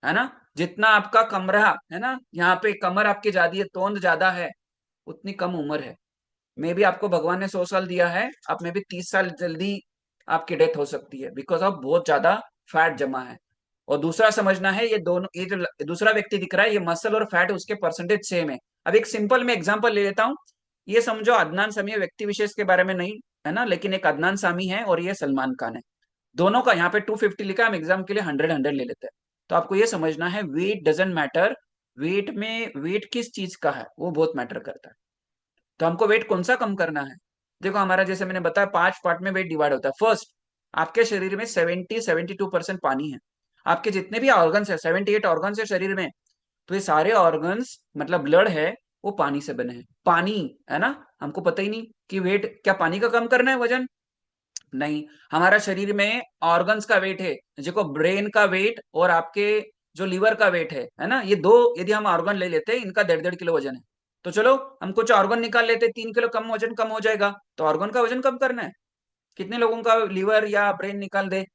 है ना। जितना आपका कमरा है ना, यहाँ पे कमर आपकी ज्यादा है, तोंद ज्यादा है, उतनी कम उम्र है। मे भी आपको भगवान ने 100 साल दिया है, आप में भी 30 साल जल्दी आपकी डेथ हो सकती है, बिकॉज ऑफ बहुत ज्यादा फैट जमा है। और दूसरा समझना है, ये दोनों, ये जो दूसरा व्यक्ति दिख रहा है, ये मसल और फैट उसके परसेंटेज सेम है। अब एक सिंपल में एग्जांपल ले लेता हूँ। ये समझो अदनान सामी, व्यक्ति विशेष के बारे में नहीं, है ना, लेकिन एक अदनान सामी है और ये सलमान खान है। दोनों का यहाँ पे 250 लिखा है, हम एग्जाम के लिए 100 ले लेते हैं। तो आपको ये समझना है वेट डजेंट मैटर, वेट में वेट किस चीज का है वो बहुत मैटर करता है। तो हमको वेट कौन सा कम करना है? देखो हमारा, जैसे मैंने बताया, 5 पार्ट में वेट डिवाइड होता है। फर्स्ट, आपके शरीर में 72% पानी है। आपके जितने भी ऑर्गन्स है, 78 ऑर्गन्स है शरीर में, तो ये सारे ऑर्गन्स मतलब ब्लड है, वो पानी से बने हैं। पानी, है ना। हमको पता ही नहीं कि वेट क्या पानी का कम करना है, वजन नहीं। हमारा शरीर में ऑर्गन्स का वेट है, देखो ब्रेन का वेट और आपके जो लीवर का वेट है ना, ये दो यदि हम ऑर्गन ले लेते हैं, इनका 1.5-1.5 किलो वजन है। तो चलो हम कुछ ऑर्गन निकाल लेते, 3 किलो कम वजन कम हो जाएगा। तो ऑर्गन का वजन कम करना है, कितने लोगों का लीवर या ब्रेन निकाल दे?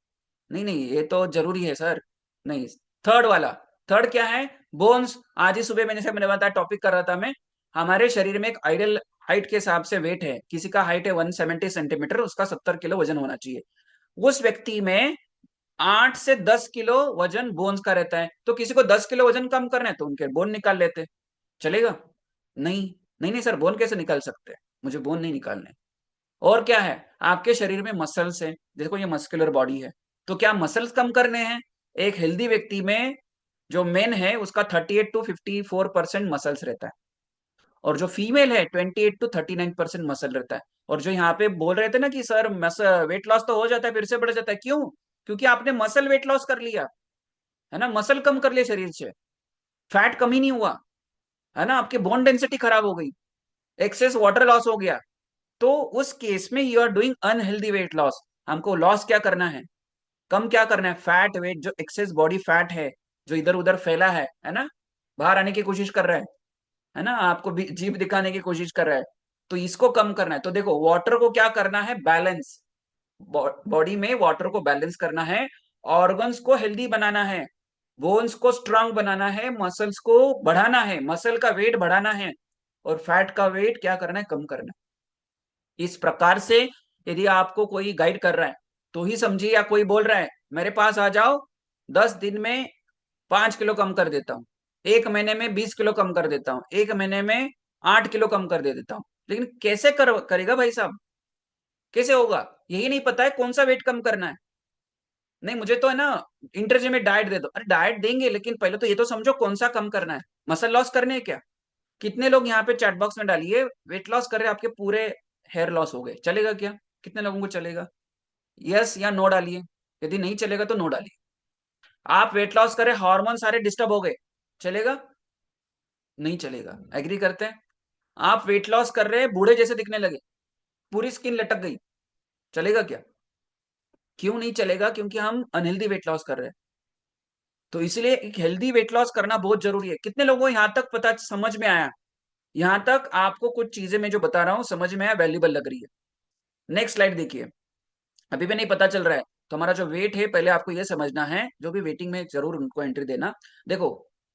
नहीं नहीं, ये तो जरूरी है सर, नहीं। थर्ड वाला, थर्ड क्या है? बोन्स। आज ही सुबह मैंने बताया, टॉपिक कर रहा था मैं। हमारे शरीर में एक आइडियल हाइट के हिसाब से वेट है, किसी का हाइट है 170 सेंटीमीटर, उसका 70 किलो वजन होना चाहिए। उस व्यक्ति में 8 से 10 किलो वजन बोन्स का रहता है। तो किसी को 10 किलो वजन कम करना है तो उनके बोन निकाल लेते, चलेगा? नहीं नहीं नहीं सर, बोन कैसे निकाल सकते हैं, मुझे बोन नहीं निकालने। और क्या है, आपके शरीर में मसल्स है, देखो ये मस्कुलर बॉडी है, तो क्या मसल्स कम करने हैं? एक हेल्दी व्यक्ति में जो मेन है उसका 38 to 54% मसल्स रहता है, और जो फीमेल है 28 to 39% मसल रहता है। और जो यहाँ पे बोल रहे थे ना कि सर वेट लॉस तो हो जाता है फिर से बढ़ जाता है, क्यों? क्योंकि आपने मसल वेट लॉस कर लिया, है ना, मसल कम कर लिया शरीर से, फैट कम ही नहीं हुआ, है ना, आपकी बोन डेंसिटी खराब हो गई, एक्सेस वाटर लॉस हो गया। तो उस केस में you are doing unhealthy weight loss. हमको लॉस क्या करना है, कम क्या करना है? फैट वेट, जो एक्सेस बॉडी फैट है, जो इधर उधर फैला है ना, बाहर आने की कोशिश कर रहा है ना, आपको जीभ दिखाने की कोशिश कर रहा है, तो इसको कम करना है। तो देखो वाटर को क्या करना है, बैलेंस, बॉडी में वाटर को बैलेंस करना है, ऑर्गन्स को हेल्दी बनाना है, बोन्स को स्ट्रांग बनाना है, मसल्स को बढ़ाना है, मसल का वेट बढ़ाना है, और फैट का वेट क्या करना है, कम करना है। इस प्रकार से यदि आपको कोई गाइड कर रहा है तो ही समझिए, या कोई बोल रहा है मेरे पास आ जाओ, 10 दिन में 5 किलो कम कर देता हूँ, 1 महीने में 20 किलो कम कर देता हूँ, 1 महीने में 8 किलो कम कर दे देता हूँ, लेकिन कैसे करेगा भाई साहब, कैसे होगा? यही नहीं पता है कौन सा वेट कम करना है। नहीं मुझे तो है ना, इंटरजे में डाइट दे दो, अरे डाइट देंगे लेकिन पहले तो ये तो समझो कौन सा कम करना है। मसल लॉस करने है क्या? कितने लोग यहाँ पे चैट बॉक्स में डालिए, वेट लॉस कर रहे आपके पूरे हेयर लॉस हो गए, चलेगा क्या? कितने लोगों को चलेगा? यस या नो डालिए, यदि नहीं चलेगा तो नो डालिए। आप वेट लॉस करें, हार्मोन सारे डिस्टर्ब हो गए, चलेगा? नहीं चलेगा, एग्री करते हैं? आप वेट लॉस कर रहे हैं, बूढ़े जैसे दिखने लगे, पूरी स्किन लटक गई, चलेगा क्या? क्यों नहीं चलेगा? क्योंकि हम अनहेल्दी वेट लॉस कर रहे हैं। तो इसलिए एक हेल्दी वेट लॉस करना बहुत जरूरी है। कितने लोगों को यहाँ तक पता, समझ में आया? यहाँ तक आपको कुछ चीजें मैं जो बता रहा हूँ समझ में आया, वैल्यूबल लग रही है? नेक्स्ट स्लाइड देखिए। अभी भी नहीं पता चल रहा है, तो हमारा जो वेट है पहले आपको ये समझना है, जो भी वेटिंग में जरूर उनको एंट्री देना। देखो,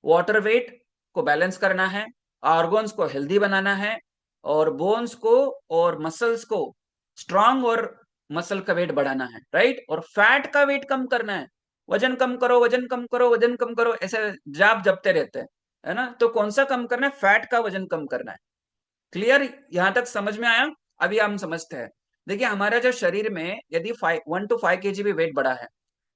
वाटर वेट को बैलेंस करना है, ऑर्गन्स को हेल्दी बनाना है, और बोन्स को और मसल्स को स्ट्रांग और मसल का वेट बढ़ाना है, राइट। और फैट का वेट कम करना है। वजन कम करो, वजन कम करो, वजन कम करो, ऐसे जाप जपते रहते हैं, है ना। तो कौन सा कम करना है? फैट का वजन कम करना है। क्लियर? यहां तक समझ में आया? अभी हम समझते हैं। देखिए, हमारा जो शरीर में यदि 1 to 5 kg भी वेट बढ़ा है,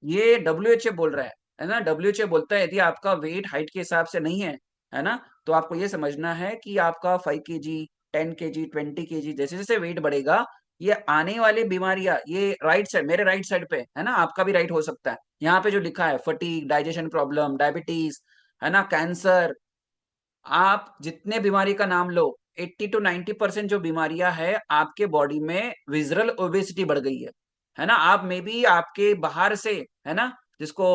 ये डब्ल्यू बोल रहा है ना। डब्ल्यू बोलता है यदि आपका वेट हाइट के हिसाब से नहीं है ना, तो आपको ये समझना है कि आपका 5 kg, 10 kg, 20 kg जैसे जैसे वेट बढ़ेगा, ये आने वाली बीमारियां, ये राइट साइड, मेरे राइट साइड पे है ना, आपका भी राइट हो सकता है, यहाँ पे जो लिखा है फटीग, डाइजेशन प्रॉब्लम, डायबिटीज, है ना, कैंसर, आप जितने बीमारी का नाम लो, 80 to 90% जो बीमारियां है आपके बॉडी में, विजरल ओबेसिटी बढ़ गई है ना। आप में भी आपके बाहर से, है ना, जिसको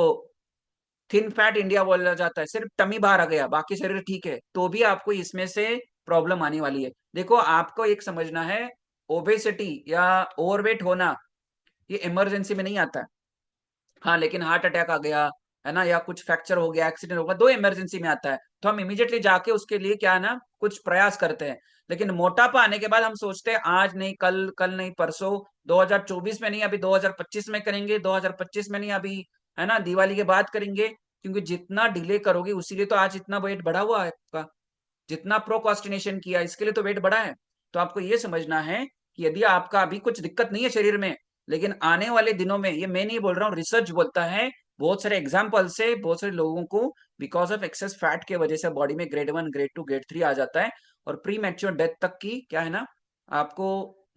थिन फैट इंडिया बोला जाता है, सिर्फ टमी बाहर आ गया, बाकी शरीर ठीक है, तो भी आपको इसमें से प्रॉब्लम आने वाली है। देखो, आपको एक समझना है, ओबेसिटी या ओवरवेट होना ये इमरजेंसी में नहीं आता। हाँ, लेकिन हार्ट अटैक आ गया, है ना, या कुछ फ्रैक्चर हो गया, एक्सीडेंट हो गया, दो इमरजेंसी में आता है, तो हम इमीडिएटली जाके उसके लिए क्या है ना, कुछ प्रयास करते हैं। लेकिन मोटापा आने के बाद हम सोचते हैं आज नहीं कल, कल नहीं परसों, 2024 में नहीं, अभी 2025 में करेंगे, 2025 में नहीं, अभी है ना दिवाली के बाद करेंगे, क्योंकि जितना डिले करोगे उसी लिए तो आज इतना वेट बढ़ा हुआ है आपका। जितना प्रोकास्टिनेशन किया इसके लिए तो वेट बढ़ा है। तो आपको ये समझना है कि यदि आपका अभी कुछ दिक्कत नहीं है शरीर में, लेकिन आने वाले दिनों में, ये मैं नहीं बोल रहा हूँ, रिसर्च बोलता है, बहुत सारे एग्जाम्पल से बहुत सारे लोगों को बिकॉज ऑफ एक्सेस फैट के वजह से बॉडी में ग्रेड 1, ग्रेड 2, ग्रेड 3 आ जाता है, और प्री मैच्योर डेथ तक की क्या है ना, आपको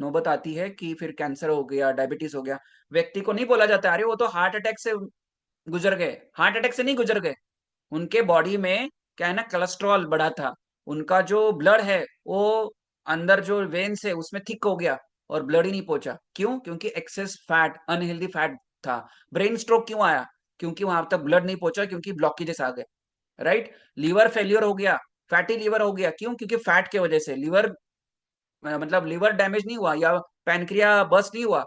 नौबत आती है कि फिर कैंसर हो गया, डायबिटीज हो गया। व्यक्ति को नहीं बोला जाता अरे वो तो हार्ट अटैक से गुजर गए, हार्ट अटैक से नहीं गुजर गए, उनके बॉडी में क्या है ना, कोलेस्ट्रॉल बढ़ा था, उनका जो ब्लड है वो अंदर जो वेन्स है उसमें थिक हो गया और ब्लड ही नहीं पहुंचा। क्यों? क्योंकि एक्सेस फैट, अनहेल्दी फैट था। ब्रेन स्ट्रोक क्यों आया? क्योंकि वहां तक ब्लड नहीं पहुंचा, क्योंकि ब्लॉकेजेस आ गए, राइट। लीवर फेल्योर हो गया, फैटी लीवर हो गया, क्यों? क्योंकि फैट के वजह से लीवर, मतलब लीवर डैमेज नहीं हुआ या पैनक्रिया बस्ट नहीं हुआ,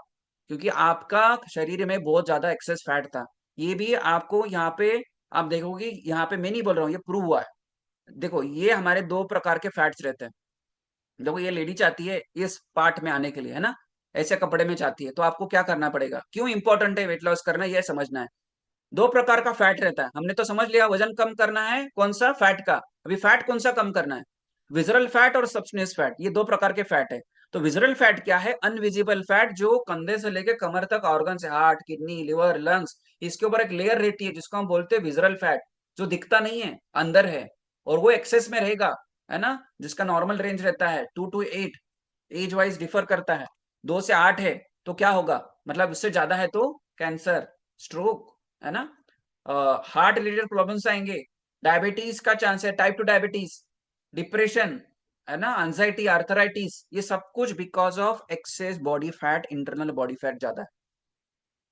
क्योंकि आपका शरीर में बहुत ज्यादा एक्सेस फैट था। ये भी आपको यहाँ पे आप देखोगे, यहाँ पे मैं नहीं बोल रहा हूँ, ये प्रूव हुआ है। देखो, ये हमारे दो प्रकार के फैट्स रहते हैं। देखो, ये लेडी चाहती है इस पार्ट में आने के लिए, है ना, ऐसे कपड़े में चाहती है, तो आपको क्या करना पड़ेगा? क्यों इंपॉर्टेंट है वेट लॉस करना, ये समझना है। दो प्रकार का फैट रहता है, हमने तो समझ लिया वजन कम करना है, कौन सा? फैट का। अभी फैट कौन सा कम करना है? विजरल फैट और सब्सटेंस फैट, ये दो प्रकार के फैट है। तो विजरल फैट क्या है? अनविजिबल फैट, जो कंधे से लेके कमर तक ऑर्गन से, हार्ट, किडनी, लिवर, लंग्स, इसके ऊपर एक लेयर रहती है जिसको हम बोलते हैं विजरल फैट, जो दिखता नहीं है, अंदर है, और वो एक्सेस में रहेगा, है ना, जिसका नॉर्मल रेंज रहता है 2 to 8, एज वाइज डिफर करता है। 2 से 8 है तो क्या होगा, मतलब उससे ज्यादा है तो कैंसर, स्ट्रोक, है ना, हार्ट रिलेटेड प्रॉब्लम्स आएंगे, डायबिटीज का चांस है, टाइप 2 डायबिटीज, डिप्रेशन, है ना, एंजाइटी, आर्थराइटिस, ये सब कुछ because of access body fat, internal body fat ज्यादा है।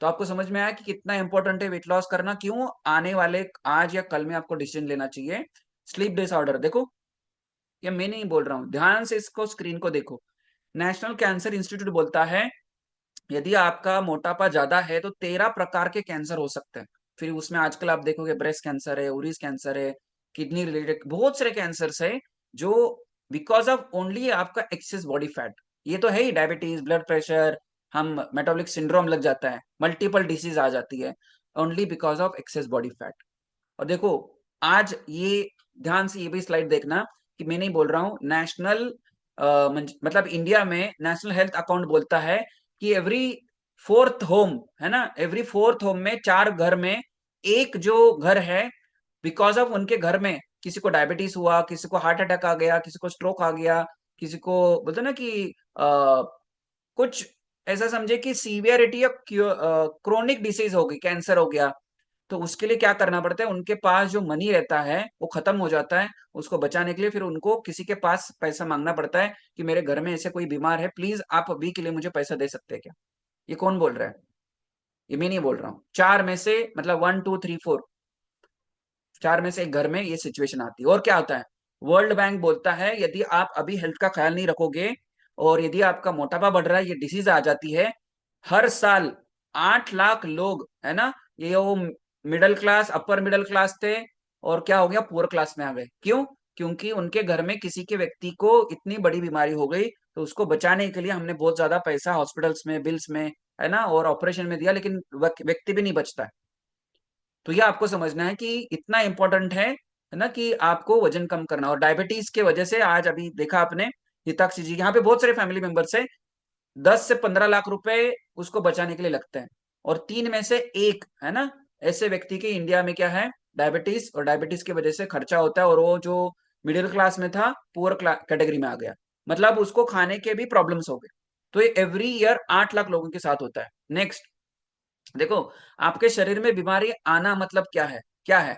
तो आपको समझ में आया कि कितना इंपॉर्टेंट है वेट लॉस करना, क्यों आने वाले आज या कल में आपको डिसीजन लेना चाहिए। स्लीप डिसऑर्डर देखो, ये मैं नहीं बोल रहा हूं, ध्यान से इसको, स्क्रीन को देखो। नेशनल कैंसर इंस्टीट्यूट बोलता है यदि आपका मोटापा ज्यादा है तो 13 प्रकार के कैंसर हो सकते हैं। फिर उसमें आजकल आप देखोगे ब्रेस्ट कैंसर है, उरीज कैंसर है, किडनी रिलेटेड बहुत सारे कैंसर्स है, जो बिकॉज ऑफ ओनली आपका एक्सेस बॉडी फैट। ये तो है ही, डायबिटीज, ब्लड प्रेशर, हम मेटाबॉलिक सिंड्रोम लग जाता है, मल्टीपल डिसीज आ जाती है, only because of access body fat. और देखो, आज ये ध्यान से ये भी स्लाइड देखना कि मैं नहीं बोल रहा हूँ, नेशनल मतलब इंडिया में नेशनल हेल्थ अकाउंट बोलता है कि एवरी फोर्थ होम, है ना, एवरी फोर्थ होम में 4 घर में एक जो घर है, बिकॉज ऑफ उनके घर में किसी को डायबिटीज हुआ, किसी को हार्ट अटैक आ गया, किसी को स्ट्रोक आ गया, किसी को बोलते ना कि कुछ ऐसा समझे कि सीवियरिटी या क्रोनिक डिसीज हो गई, कैंसर हो गया, तो उसके लिए क्या करना पड़ता है, उनके पास जो मनी रहता है वो खत्म हो जाता है, उसको बचाने के लिए फिर उनको किसी के पास पैसा मांगना पड़ता है कि मेरे घर में ऐसे कोई बीमार है, प्लीज आप अभी के लिए मुझे पैसा दे सकते हैं क्या? ये कौन बोल रहा है? ये मैं नहीं बोल रहा हूँ, 4 में से, मतलब 1 2 3 4, 4 में से एक घर में ये सिचुएशन आती है। और क्या होता है, वर्ल्ड बैंक बोलता है यदि आप अभी हेल्थ का ख्याल नहीं रखोगे और यदि आपका मोटापा बढ़ रहा है, ये डिसीज आ जाती है, हर साल 8 लाख लोग, है ना, ये वो middle class, upper middle class थे, और क्या हो गया, पुअर क्लास में आ गए। क्यों? क्योंकि उनके घर में किसी के व्यक्ति को इतनी बड़ी बीमारी हो गई, तो उसको बचाने के लिए हमने बहुत ज्यादा पैसा हॉस्पिटल्स में, बिल्स में, है ना, और ऑपरेशन में दिया, लेकिन व्यक्ति भी नहीं बचता है। तो ये आपको समझना है कि इतना इंपॉर्टेंट है ना, कि आपको वजन कम करना। और डायबिटीज के वजह से आज अभी देखा आपने, हिताक्षी जी, यहाँ पे बहुत सारे फैमिली मेंबर्स है, 10 से 15 लाख रुपए उसको बचाने के लिए लगते हैं, और 3 में से 1, है ना, ऐसे व्यक्ति की इंडिया में क्या है, डायबिटीज, और डायबिटीज की वजह से खर्चा होता है, और वो जो मिडिल क्लास में था, पुअर कैटेगरी में आ गया, मतलब उसको खाने के भी प्रॉब्लम्स हो गए। तो ये एवरी ईयर 8 लाख लोगों के साथ होता है। नेक्स्ट देखो, आपके शरीर में बीमारी आना मतलब क्या है, क्या है,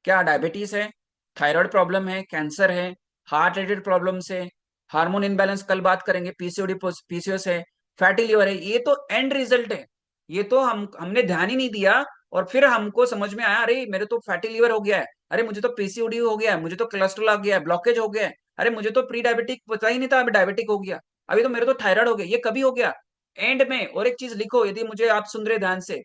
क्या डायबिटीज है, थायराइड प्रॉब्लम है, कैंसर है, हार्ट रिलेटेड प्रॉब्लम्स है, हार्मोन इनबैलेंस कल बात करेंगे, पीसीओडी पीसीओएस है, फैटी लिवर है। ये तो एंड रिजल्ट है, ये तो हमने ध्यान ही नहीं दिया, और फिर हमको समझ में आया, अरे मेरे तो फैटी लिवर हो गया है, अरे मुझे तो पीसीओडी हो गया है, मुझे तो कोलेस्ट्रॉल आ गया है, ब्लॉकेज हो गया है, अरे मुझे तो प्री डायबिटिक पता ही नहीं था, अभी डायबिटिक हो गया, अभी तो मेरे तो थायराइड हो गया। ये कभी हो गया? एंड में। और एक चीज लिखो, यदि मुझे आप सुन रहे ध्यान से,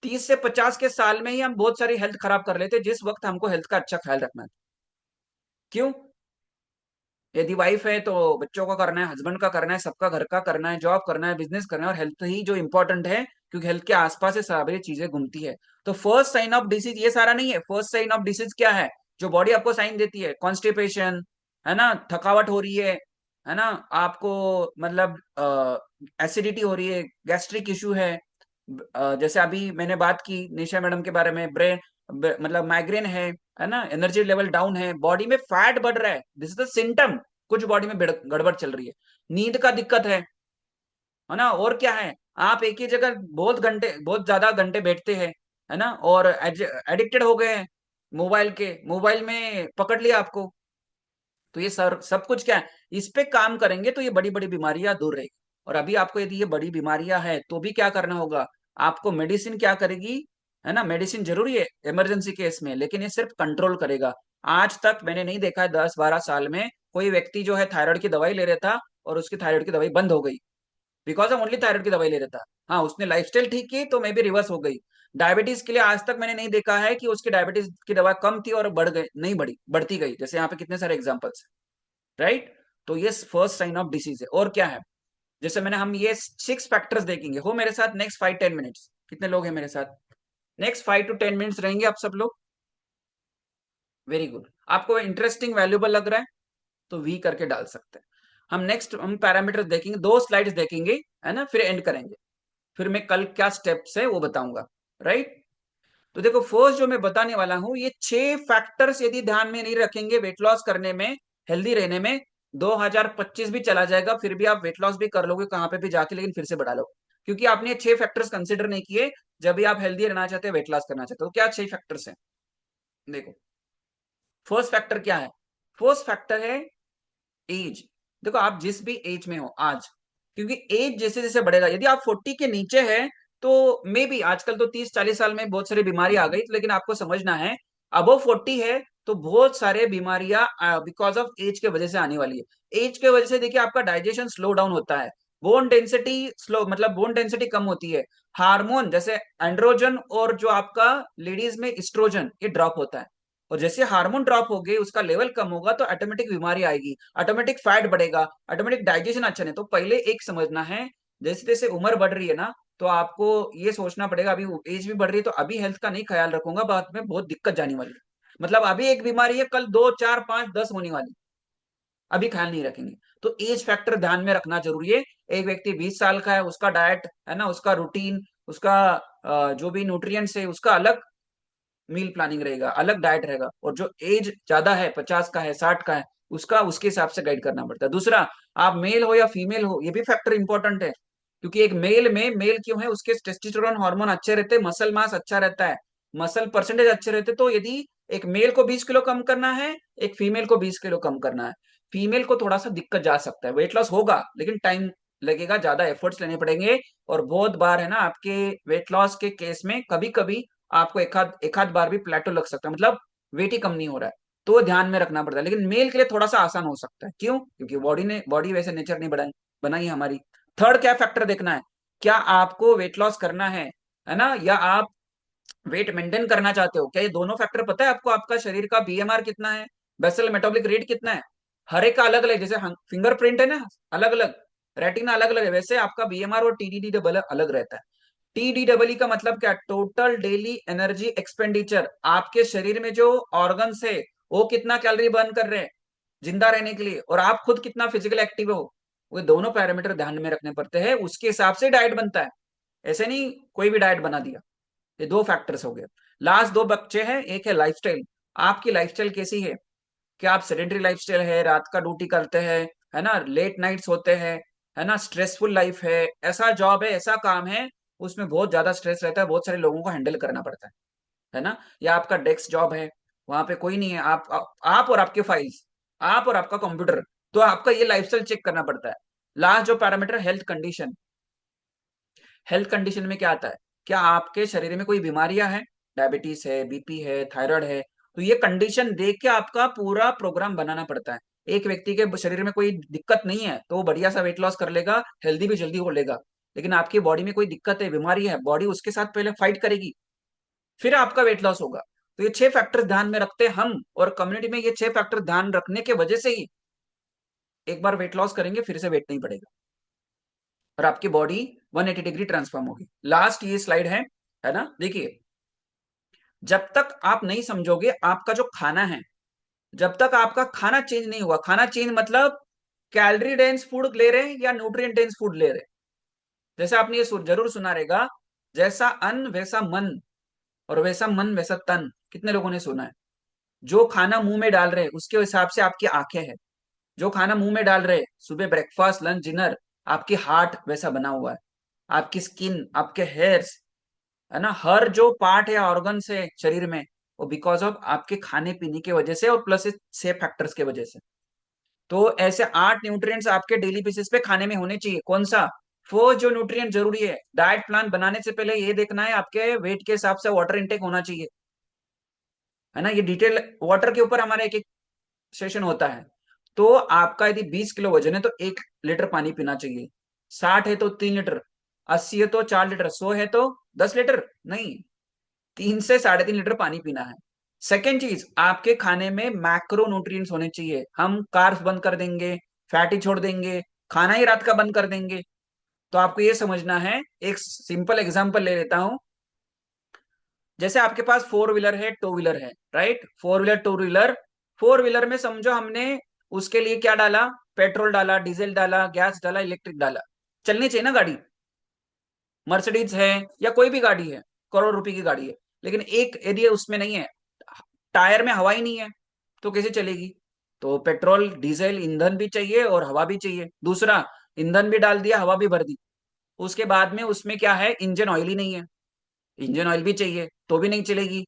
30 से 50 के साल में ही हम बहुत सारी हेल्थ खराब कर लेते, जिस वक्त हमको हेल्थ का अच्छा ख्याल रखना है। क्यों? यदि वाइफ है तो बच्चों का करना है, हस्बैंड का करना है, सबका घर का करना है, जॉब करना है, बिजनेस करना है, और हेल्थ ही जो इंपॉर्टेंट है, क्योंकि हेल्थ के आसपास से सारी चीजें घूमती है। तो फर्स्ट साइन ऑफ डिसीज ये सारा नहीं है। फर्स्ट साइन ऑफ डिसीज क्या है, जो बॉडी आपको साइन देती है? कॉन्स्टिपेशन, है ना, थकावट हो रही है ना, आपको मतलब एसिडिटी हो रही है, गैस्ट्रिक इश्यू है, जैसे अभी मैंने बात की निशा मैडम के बारे में, ब्रेन मतलब माइग्रेन है ना, एनर्जी लेवल डाउन है, बॉडी में फैट बढ़ रहा है, दिस इज द सिम्टम, कुछ बॉडी में गड़बड़ चल रही है, नींद का दिक्कत है ना, और क्या है, आप एक ही जगह बहुत ज्यादा घंटे बैठते हैं, है ना, और एडिक्टेड हो गए हैं मोबाइल के, मोबाइल में पकड़ लिया आपको। तो ये सब कुछ क्या है, इस पे काम करेंगे तो ये बड़ी बड़ी बीमारियां दूर रहेगी। और अभी आपको यदि ये बड़ी बीमारियां है तो भी क्या करना होगा आपको, मेडिसिन क्या करेगी, है ना, मेडिसिन जरूरी है इमरजेंसी केस में, लेकिन ये सिर्फ कंट्रोल करेगा। आज तक मैंने नहीं देखा है 10-12 साल में कोई व्यक्ति जो है थायराइड की दवाई ले रहा था और उसकी थायराइड की दवाई बंद हो गई, बिकॉज ऑफ ओनली थायराइड की दवाई ले रहा था। हाँ, उसने लाइफस्टाइल ठीक की तो मे भी रिवर्स हो गई। डायबिटीज के लिए आज तक मैंने नहीं देखा है कि उसकी डायबिटीज की दवा कम थी और बढ़ गई, नहीं बढ़ी, बढ़ती गई, जैसे यहाँ पे कितने सारे एग्जाम्पल्स, राइट। तो ये फर्स्ट साइन ऑफ डिसीज है। और क्या है, जैसे मैंने, हम ये 6 फैक्टर्स देखेंगे, हो मेरे साथ नेक्स्ट 5-10 मिनट्स, कितने लोग हैं मेरे साथ? नेक्स्ट 5 to 10 मिनट्स रहेंगे आप सब लोग। वेरी गुड, आपको इंटरेस्टिंग वैल्यूबल लग रहा है तो वी करके डाल सकते हैं। हम पैरामीटर्स देखेंगे, 2 स्लाइड्स देखेंगे, है ना, फिर एंड करेंगे, फिर मैं कल क्या स्टेप्स है वो बताऊंगा, राइट। तो देखो, फर्स्ट जो मैं बताने वाला हूं, ये 6 फैक्टर्स यदि ध्यान में नहीं रखेंगे वेट लॉस करने में, हेल्दी रहने में, 2025 भी चला जाएगा फिर भी आप वेट लॉस भी कर लोगे कहां पे भी जाके, लेकिन फिर से बढ़ा लोगे, क्योंकि आपने ये 6 फैक्टर्स कंसिडर नहीं किए जब भी आप हेल्दी रहना चाहते हैं, वेट लॉस करना चाहते हो। तो क्या 6 फैक्टर्स हैं? देखो, फर्स्ट फैक्टर क्या है? फर्स्ट फैक्टर है एज। देखो, आप जिस भी एज में हो आज, क्योंकि एज जैसे जैसे बढ़ेगा, यदि आप 40 के नीचे है तो मे बी, आजकल तो 30-40 साल में बहुत सारी बीमारी आ गई, लेकिन आपको समझना है अबव 40 है तो बहुत सारे बीमारियां बिकॉज ऑफ एज के वजह से आने वाली है। एज के वजह से देखिए, आपका डाइजेशन स्लो डाउन होता है, बोन डेंसिटी स्लो, मतलब बोन डेंसिटी कम होती है, हार्मोन जैसे एंड्रोजन और जो आपका लेडीज में इस्ट्रोजन ये ड्रॉप होता है, और जैसे हार्मोन ड्रॉप हो गए, उसका लेवल कम होगा तो ऑटोमेटिक बीमारी आएगी, ऑटोमेटिक फैट बढ़ेगा, ऑटोमेटिक डाइजेशन अच्छा नहीं। तो पहले एक समझना है, जैसे जैसे उम्र बढ़ रही है ना, तो आपको ये सोचना पड़ेगा, अभी एज भी बढ़ रही है तो अभी हेल्थ का नहीं ख्याल रखूंगा, बाद में बहुत दिक्कत जाने वाली है। मतलब अभी एक बीमारी है, कल 2-4-5-10 होने वाली, अभी ख्याल नहीं रखेंगे। तो एज फैक्टर ध्यान में रखना जरूरी है। एक व्यक्ति 20 साल का है, उसका डाइट, है ना, उसका रूटीन, उसका जो भी न्यूट्रिएंट्स है, उसका अलग मील प्लानिंग रहेगा, अलग डाइट रहेगा, और जो एज ज्यादा है, 50 का है, 60 का है, उसका उसके हिसाब से गाइड करना पड़ता है। दूसरा, आप मेल हो या फीमेल हो, ये भी फैक्टर इंपॉर्टेंट है, क्योंकि एक मेल में, मेल क्यों है, उसके टेस्टोस्टेरोन हार्मोन अच्छे रहते हैं, मसल मास अच्छा रहता है, मसल परसेंटेज अच्छे रहते हैं। तो यदि एक मेल को 20 किलो कम करना है, एक फीमेल को 20 किलो कम करना है, फीमेल को थोड़ा सा दिक्कत जा सकता है, वेट लॉस होगा लेकिन टाइम लगेगा, ज्यादा एफर्ट्स लेने पड़ेंगे, और बहुत बार, है ना, आपके वेट लॉस के केस में कभी कभी आपको एक आध बार भी प्लेटो लग सकता है, मतलब वेट ही कम नहीं हो रहा है, तो ध्यान में रखना पड़ता है। लेकिन मेल के लिए थोड़ा सा आसान हो सकता है, क्यों? क्योंकि बॉडी वैसे नेचर नहीं बनाई बनाई है हमारी। थर्ड क्या फैक्टर देखना है, क्या आपको वेट लॉस करना है ना, या आप वेट मेंटेन करना चाहते हो? क्या ये दोनों फैक्टर पता है आपको? आपका शरीर का बीएमआर कितना है, बेसल मेटाबॉलिक रेट कितना है, हर एक का अलग अलग, जैसे फिंगरप्रिंट है ना अलग अलग, रेटिना अलग अलग है, वैसे आपका बीएमआर और टीडीडी डबल अलग रहता है। टीडीडब्ल्यू का मतलब क्या? Total daily energy expenditure. आपके शरीर में जो ऑर्गन्स है वो कितना कैलोरी बर्न कर रहे हैं जिंदा रहने के लिए, और आप खुद कितना फिजिकल एक्टिव हो, वो दोनों पैरामीटर ध्यान में रखने पड़ते हैं, उसके हिसाब से डाइट बनता है। ऐसे नहीं कोई भी डाइट बना दिया। ये दो फैक्टर्स हो गए। लास्ट दो बच्चे हैं, एक है लाइफस्टाइल। आपकी लाइफस्टाइल कैसी है? क्या आप सेडेंटरी लाइफस्टाइल है, रात का ड्यूटी करते हैं, है ना, लेट नाइट्स होते हैं, है ना, स्ट्रेसफुल लाइफ है, ऐसा जॉब है, ऐसा काम है, उसमें बहुत ज्यादा स्ट्रेस रहता है, बहुत सारे लोगों को हैंडल करना पड़ता है ना, या आपका डेस्क जॉब है, वहां पे कोई नहीं है, आप और आपके फाइल्स, आप और आपका कंप्यूटर, तो आपका ये लाइफस्टाइल चेक करना पड़ता है। लास्ट जो parameter, health condition. Health condition में क्या आता है? क्या आपके शरीर में कोई बीमारियां हैं? डायबिटीज है, बीपी है, थायराइड है? तो ये कंडीशन देख के आपका पूरा प्रोग्राम बनाना पड़ता है। एक व्यक्ति के शरीर में कोई दिक्कत नहीं है तो वो बढ़िया सा वेट लॉस कर लेगा, हेल्दी भी जल्दी हो लेगा। लेकिन आपकी बॉडी में कोई दिक्कत है, बीमारी है, बॉडी उसके साथ पहले फाइट करेगी, फिर आपका वेट लॉस होगा। तो ये 6 फैक्टर ध्यान में रखते हैं हम, और कम्युनिटी में ये 6 फैक्टर ध्यान रखने के वजह से ही एक बार वेट लॉस करेंगे फिर से वेट नहीं बढ़ेगा, और आपकी बॉडी 180 डिग्री ट्रांसफॉर्म होगी। लास्ट ये स्लाइड है ना, देखिए, जब तक आप नहीं समझोगे आपका जो खाना है, जब तक आपका खाना चेंज नहीं हुआ, खाना चेंज मतलब कैलोरी डेंस फूड ले रहे हैं या न्यूट्रिएंट डेंस फूड ले रहे हैं। जैसे आपने ये जरूर सुना रहेगा, जैसा अन्न वैसा मन, और वैसा मन वैसा तन। कितने लोगों ने सुना है? जो खाना मुंह में डाल रहे हैं उसके हिसाब से आपकी आंखें हैं। जो खाना मुंह में डाल रहे हैं, सुबह ब्रेकफास्ट लंच डिनर, आपकी हार्ट वैसा बना हुआ है, आपकी स्किन, आपके हेयर्स, है ना, हर जो पार्ट है ऑर्गन है शरीर में, वो बिकॉज ऑफ आपके खाने पीने की वजह से, और प्लस 6 फैक्टर्स की वजह से। तो ऐसे 8 न्यूट्रिएंट्स आपके डेली बेसिस पे खाने में होने चाहिए। कौन सा? वो जो न्यूट्रिएंट जरूरी है। डाइट प्लान बनाने से पहले ये देखना है आपके वेट के हिसाब से वाटर इनटेक होना चाहिए, है ना। ये डिटेल वाटर के ऊपर हमारा एक एक सेशन होता है। तो आपका यदि 20 किलो वजन है तो 1 लीटर पानी पीना चाहिए, 60 है तो 3 लीटर, 80 है तो 4 लीटर, 100 है तो 10 लीटर, नहीं, 3 से 3.5 लीटर पानी पीना है। सेकेंड चीज, आपके खाने में मैक्रो न्यूट्रिएंट्स होने चाहिए। हम कार्ब्स बंद कर देंगे, फैटी छोड़ देंगे, खाना ही रात का बंद कर देंगे। तो आपको ये समझना है, एक सिंपल एग्जांपल ले लेता हूं। जैसे आपके पास 4 व्हीलर है, 2 व्हीलर है, राइट, 4 व्हीलर 2 व्हीलर। 4 व्हीलर में समझो हमने उसके लिए क्या डाला? पेट्रोल डाला, डीजल डाला, गैस डाला, इलेक्ट्रिक डाला, चलनी चाहिए ना गाड़ी। मर्सिडीज है या कोई भी गाड़ी है, करोड़ रुपए की गाड़ी है, लेकिन एक एरिया उसमें नहीं है, टायर में हवा ही नहीं है, तो कैसे चलेगी? तो पेट्रोल डीजल ईंधन भी चाहिए और हवा भी चाहिए। दूसरा, ईंधन भी डाल दिया, हवा भी भर दी, उसके बाद में उसमें क्या है? इंजन ऑयल ही नहीं है, इंजन ऑयल भी चाहिए तो भी नहीं चलेगी।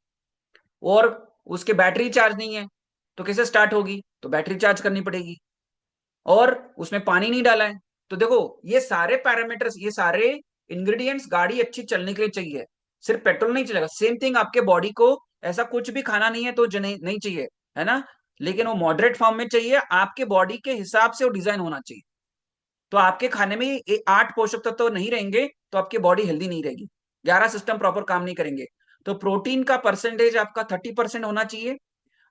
और उसके बैटरी चार्ज नहीं है तो कैसे स्टार्ट होगी? तो बैटरी चार्ज करनी पड़ेगी। और उसमें पानी नहीं डाला है। तो देखो, ये सारे पैरामीटर्स, ये सारे इंग्रेडिएंट्स गाड़ी अच्छी चलने के लिए चाहिए। सिर्फ पेट्रोल नहीं चलेगा। सेम थिंग आपके बॉडी को ऐसा कुछ भी खाना नहीं है तो नहीं चाहिए, है ना, लेकिन वो मॉडरेट फॉर्म में चाहिए, आपके बॉडी के हिसाब से वो डिजाइन होना चाहिए। तो आपके खाने में 8 पोषक तत्व तो नहीं रहेंगे तो आपकी बॉडी हेल्दी नहीं रहेगी, 11 सिस्टम प्रॉपर काम नहीं करेंगे। तो प्रोटीन का परसेंटेज आपका 30% होना चाहिए,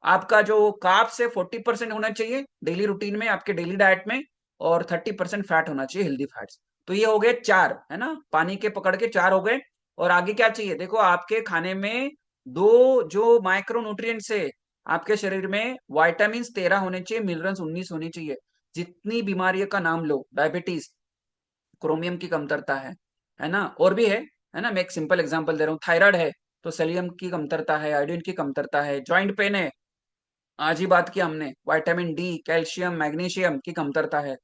आपका जो कार्ब्स है 40% होना चाहिए डेली रूटीन में, आपके डेली डाइट में, और 30% फैट होना चाहिए, हेल्दी फैट्स। तो ये हो गए 4, है ना, पानी के पकड़ के 4 हो गए। और आगे क्या चाहिए? देखो, आपके खाने में दो जो माइक्रो न्यूट्रिएंट्स है आपके शरीर में, वाइटामिन 13 होने चाहिए, मिनरल्स 19 होने चाहिए। जितनी बीमारियों का नाम लो, डायबिटीज, क्रोमियम की कमतरता है ना, और भी है ना, मैं एक सिंपल एग्जांपल दे रहा हूँ, थायराइड है तो सेलियम की कमतरता है, आयोडीन की कमतरता है, जॉइंट पेन है, आज ही बात की हमने, विटामिन डी, कैल्शियम, मैग्नीशियम की कमतरता है।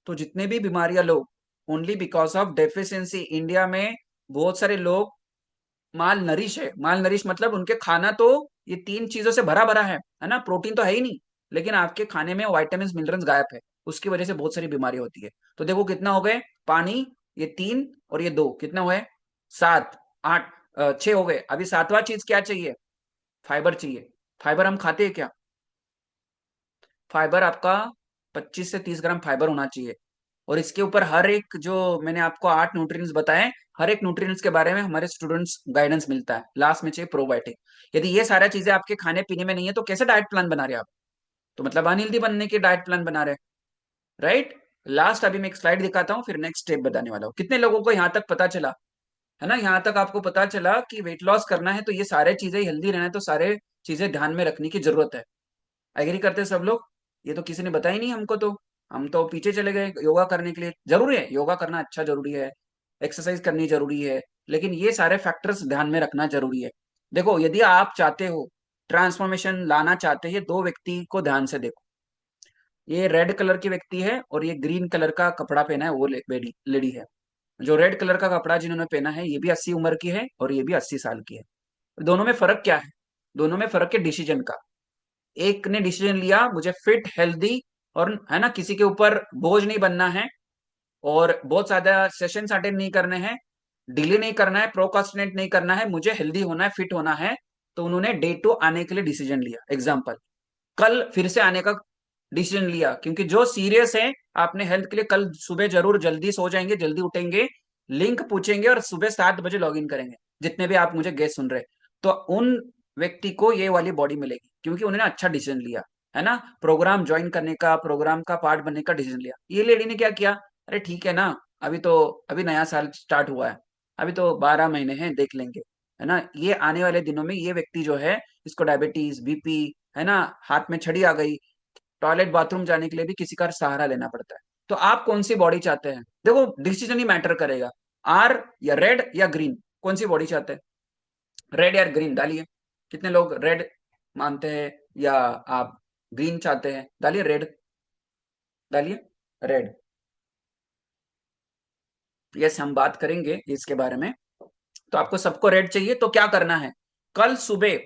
तो जितने भी बीमारियां लो, only because of deficiency. India में बहुत सारे लोग माल नरिश है। माल नरिश मतलब उनके खाना तो ये 3 चीजों से भरा भरा है ना, प्रोटीन तो है ही नहीं, लेकिन आपके खाने में वाइटामिन मिनरल्स गायब है, उसकी वजह से बहुत सारी बीमारी होती है। तो देखो कितना हो गए, पानी ये 3 और ये 2, कितना हुए? 7, 8, 6 हो गए। अभी 7वां चीज क्या चाहिए? फाइबर चाहिए। फाइबर हम खाते हैं क्या? फाइबर आपका 25 से 30 ग्राम फाइबर होना चाहिए। और इसके ऊपर हर एक जो मैंने आपको 8 न्यूट्रिएंट्स बताए, हर एक न्यूट्रिएंट्स के बारे में हमारे स्टूडेंट्स गाइडेंस मिलता है। लास्ट में चाहिए प्रोबायोटिक। यदि ये सारा चीजें आपके खाने पीने में नहीं है तो कैसे डाइट प्लान बना रहे हैं आप? तो मतलब अनहेल्दी बनने के डाइट प्लान बना रहे हैं, राइट। लास्ट अभी मैं एक स्लाइड दिखाता हूँ, फिर नेक्स्ट स्टेप बताने वाला हूँ। कितने लोगों को यहाँ तक पता चला, है ना? यहाँ तक आपको पता चला कि वेट लॉस करना है तो ये सारे चीजें, हेल्दी रहना है तो सारे चीजें ध्यान में रखने की जरूरत है। एग्री करते हैं सब लोग? ये तो किसी ने बताया ही नहीं हमको, तो हम तो पीछे चले गए। योगा करने के लिए जरूरी है, योगा करना अच्छा जरूरी है, एक्सरसाइज करनी जरूरी है, लेकिन ये सारे फैक्टर्स ध्यान में रखना जरूरी है। देखो, यदि आप चाहते हो ट्रांसफॉर्मेशन लाना चाहते हैं, दो व्यक्ति को ध्यान से देखो। ये रेड कलर की व्यक्ति है और ये ग्रीन कलर का कपड़ा पहना है, वो लेडी है। जो रेड कलर का कपड़ा जिन्होंने पहना है, ये भी 80 उम्र की है और ये भी 80 साल की है। दोनों में फर्क क्या है? दोनों में फर्क है डिसीजन का। एक ने डिसीजन लिया मुझे फिट, हेल्दी और, है ना, किसी के ऊपर बोझ नहीं बनना है और बहुत ज्यादा सेशंस अटेंड नहीं करने हैं, डिले नहीं करना है, प्रोकास्टिनेट नहीं करना है, मुझे हेल्दी होना है, फिट होना है। तो उन्होंने डे 2 आने के लिए डिसीजन लिया। एग्जाम्पल, कल फिर से आने का डिसीजन लिया, क्योंकि जो सीरियस है आपने हेल्थ के लिए, कल सुबह जरूर जल्दी सो जाएंगे, जल्दी उठेंगे, लिंक पूछेंगे और सुबह 7 बजे लॉग इन करेंगे। जितने भी आप मुझे गेस्ट सुन रहे, तो उन व्यक्ति को ये वाली बॉडी मिलेगी, क्योंकि उन्होंने अच्छा डिसीजन लिया, है ना, प्रोग्राम ज्वाइन करने का, प्रोग्राम का पार्ट बनने का डिसीजन लिया। ये लेडी ने क्या किया, अरे ठीक है ना, अभी तो अभी नया साल स्टार्ट हुआ है, अभी तो 12 महीने हैं, देख लेंगे, है ना। ये आने वाले दिनों में ये व्यक्ति जो है, इसको डायबिटीज, बीपी, है ना, हाथ में छड़ी आ गई, टॉयलेट बाथरूम जाने के लिए भी किसी का सहारा लेना पड़ता है। तो आप कौन सी बॉडी चाहते हैं? देखो, डिसीजन ही मैटर करेगा। आर या रेड या ग्रीन, कौन सी बॉडी चाहते हैं? रेड या ग्रीन डालिए। कितने लोग रेड मानते हैं या आप ग्रीन चाहते हैं? डालिए रेड, डालिए रेड। यस, हम बात करेंगे इसके बारे में। तो आपको सबको रेड चाहिए, तो क्या करना है? कल सुबह,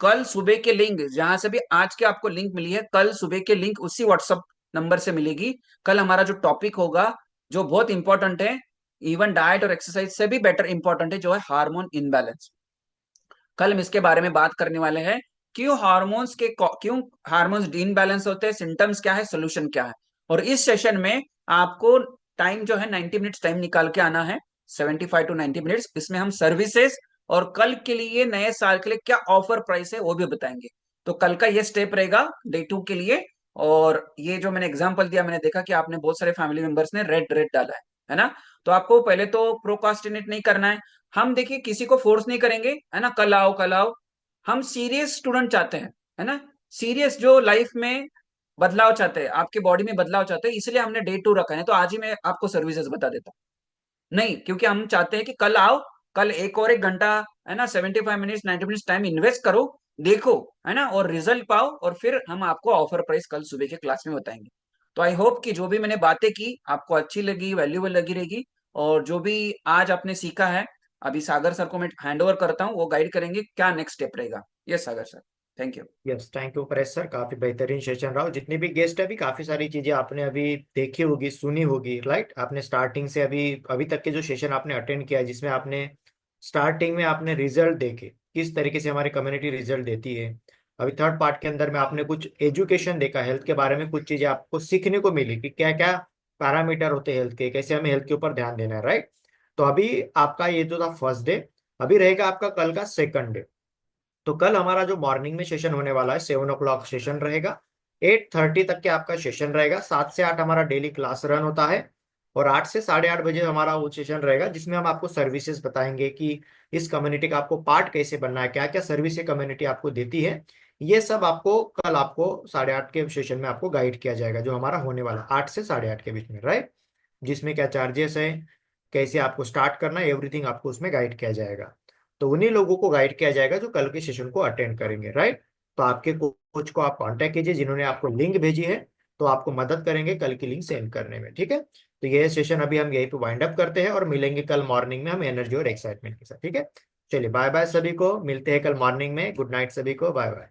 कल सुबह के लिंक जहां से भी आज के आपको लिंक मिली है, कल सुबह के लिंक उसी व्हाट्सएप नंबर से मिलेगी। कल हमारा जो टॉपिक होगा, जो बहुत इंपॉर्टेंट है, इवन डाइट और एक्सरसाइज से भी बेटर इंपॉर्टेंट है, जो है हार्मोन इनबैलेंस। कल हम इसके बारे में बात करने वाले हैं, क्यों हार्मोन्स इनबैलेंस होते हैं, सिम्टम्स क्या है, सोल्यूशन क्या है। और इस सेशन में आपको टाइम जो है 90 मिनट्स टाइम निकाल के आना है, 75 to 90 मिनट्स। इसमें हम सर्विसेज और कल के लिए, नए साल के लिए क्या ऑफर प्राइस है वो भी बताएंगे। तो कल का ये स्टेप रहेगा डे 2 के लिए। और ये जो मैंने एग्जांपल दिया, मैंने देखा कि आपने बहुत सारे फैमिली मेंबर्स ने रेड रेड डाला है ना। तो आपको पहले तो प्रोकास्टिनेट नहीं करना है। हम देखिए किसी को फोर्स नहीं करेंगे, है ना, कल आओ कल आओ। हम सीरियस स्टूडेंट चाहते हैं, है ना, सीरियस जो लाइफ में बदलाव चाहते हैं, आपके बॉडी में बदलाव चाहते हैं, इसलिए हमने डे 2 रखा है। तो आज ही मैं आपको सर्विसेज बता देता हूँ। नहीं, क्योंकि हम चाहते हैं कि कल आओ, कल एक और एक घंटा, है ना, 75 मिनट्स 90 मिनट्स टाइम इन्वेस्ट करो, देखो, है ना, और रिजल्ट पाओ, और फिर हम आपको ऑफर प्राइस कल सुबह के क्लास में बताएंगे। तो आई होप कि जो भी मैंने बातें की आपको अच्छी लगी, वैल्यूबल लगी रहेगी। और जो भी आज आपने सीखा है, अभी सागर सर को मैं हैंड ओवर करता हूँ, वो गाइड करेंगे क्या नेक्स्ट स्टेप रहेगा। Yes Sagar sir, thank you. Yes, thank you Paresh sir, काफी बेहतरीन सेशन रहा। जितने भी गेस्ट है, अभी काफी सारी चीजें आपने अभी देखी होगी, सुनी होगी, राइट। आपने स्टार्टिंग से अभी अभी तक के जो सेशन आपने अटेंड किया, जिसमें आपने स्टार्टिंग में आपने रिजल्ट देखे, किस तरीके से हमारी कम्युनिटी रिजल्ट देती है। अभी थर्ड पार्ट के अंदर में आपने कुछ एजुकेशन देखा, हेल्थ के बारे में कुछ चीजें आपको सीखने को मिली कि क्या क्या पैरामीटर होते हैं हेल्थ के, कैसे हमें हेल्थ के ऊपर ध्यान देना है, राइट। तो अभी आपका ये तो था फर्स्ट डे, अभी रहेगा आपका कल का सेकंड डे। तो कल हमारा जो मॉर्निंग में सेशन होने वाला है, 7 o'clock सेशन रहेगा, 8:30 तक के आपका सेशन रहेगा। 7 से 8 हमारा डेली क्लास रन होता है, और 8 से 8:30 बजे हमारा वो सेशन रहेगा, जिसमें हम आपको सर्विसेज बताएंगे कि इस कम्युनिटी का आपको पार्ट कैसे बनना है, क्या क्या सर्विस ये कम्युनिटी आपको देती है। ये सब आपको कल आपको 8:30 के सेशन में आपको गाइड किया जाएगा, जो हमारा होने वाला 8 से 8:30 के बीच में, राइट। जिसमें क्या चार्जेस है, कैसे आपको स्टार्ट करना है, एवरीथिंग आपको उसमें गाइड किया जाएगा। तो उन्हीं लोगों को गाइड किया जाएगा जो कल के सेशन को अटेंड करेंगे, राइट। तो आपके कोच को आप कांटेक्ट कीजिए, जिन्होंने आपको लिंक भेजी है, तो आपको मदद करेंगे कल की लिंक सेंड करने में, ठीक है। तो यह सेशन अभी हम यहीं पे वाइंड अप करते हैं, और मिलेंगे कल मॉर्निंग में हम एनर्जी और एक्साइटमेंट के साथ, ठीक है। चलिए बाय बाय सभी को, मिलते हैं कल मॉर्निंग में। गुड नाइट सभी को, बाय बाय।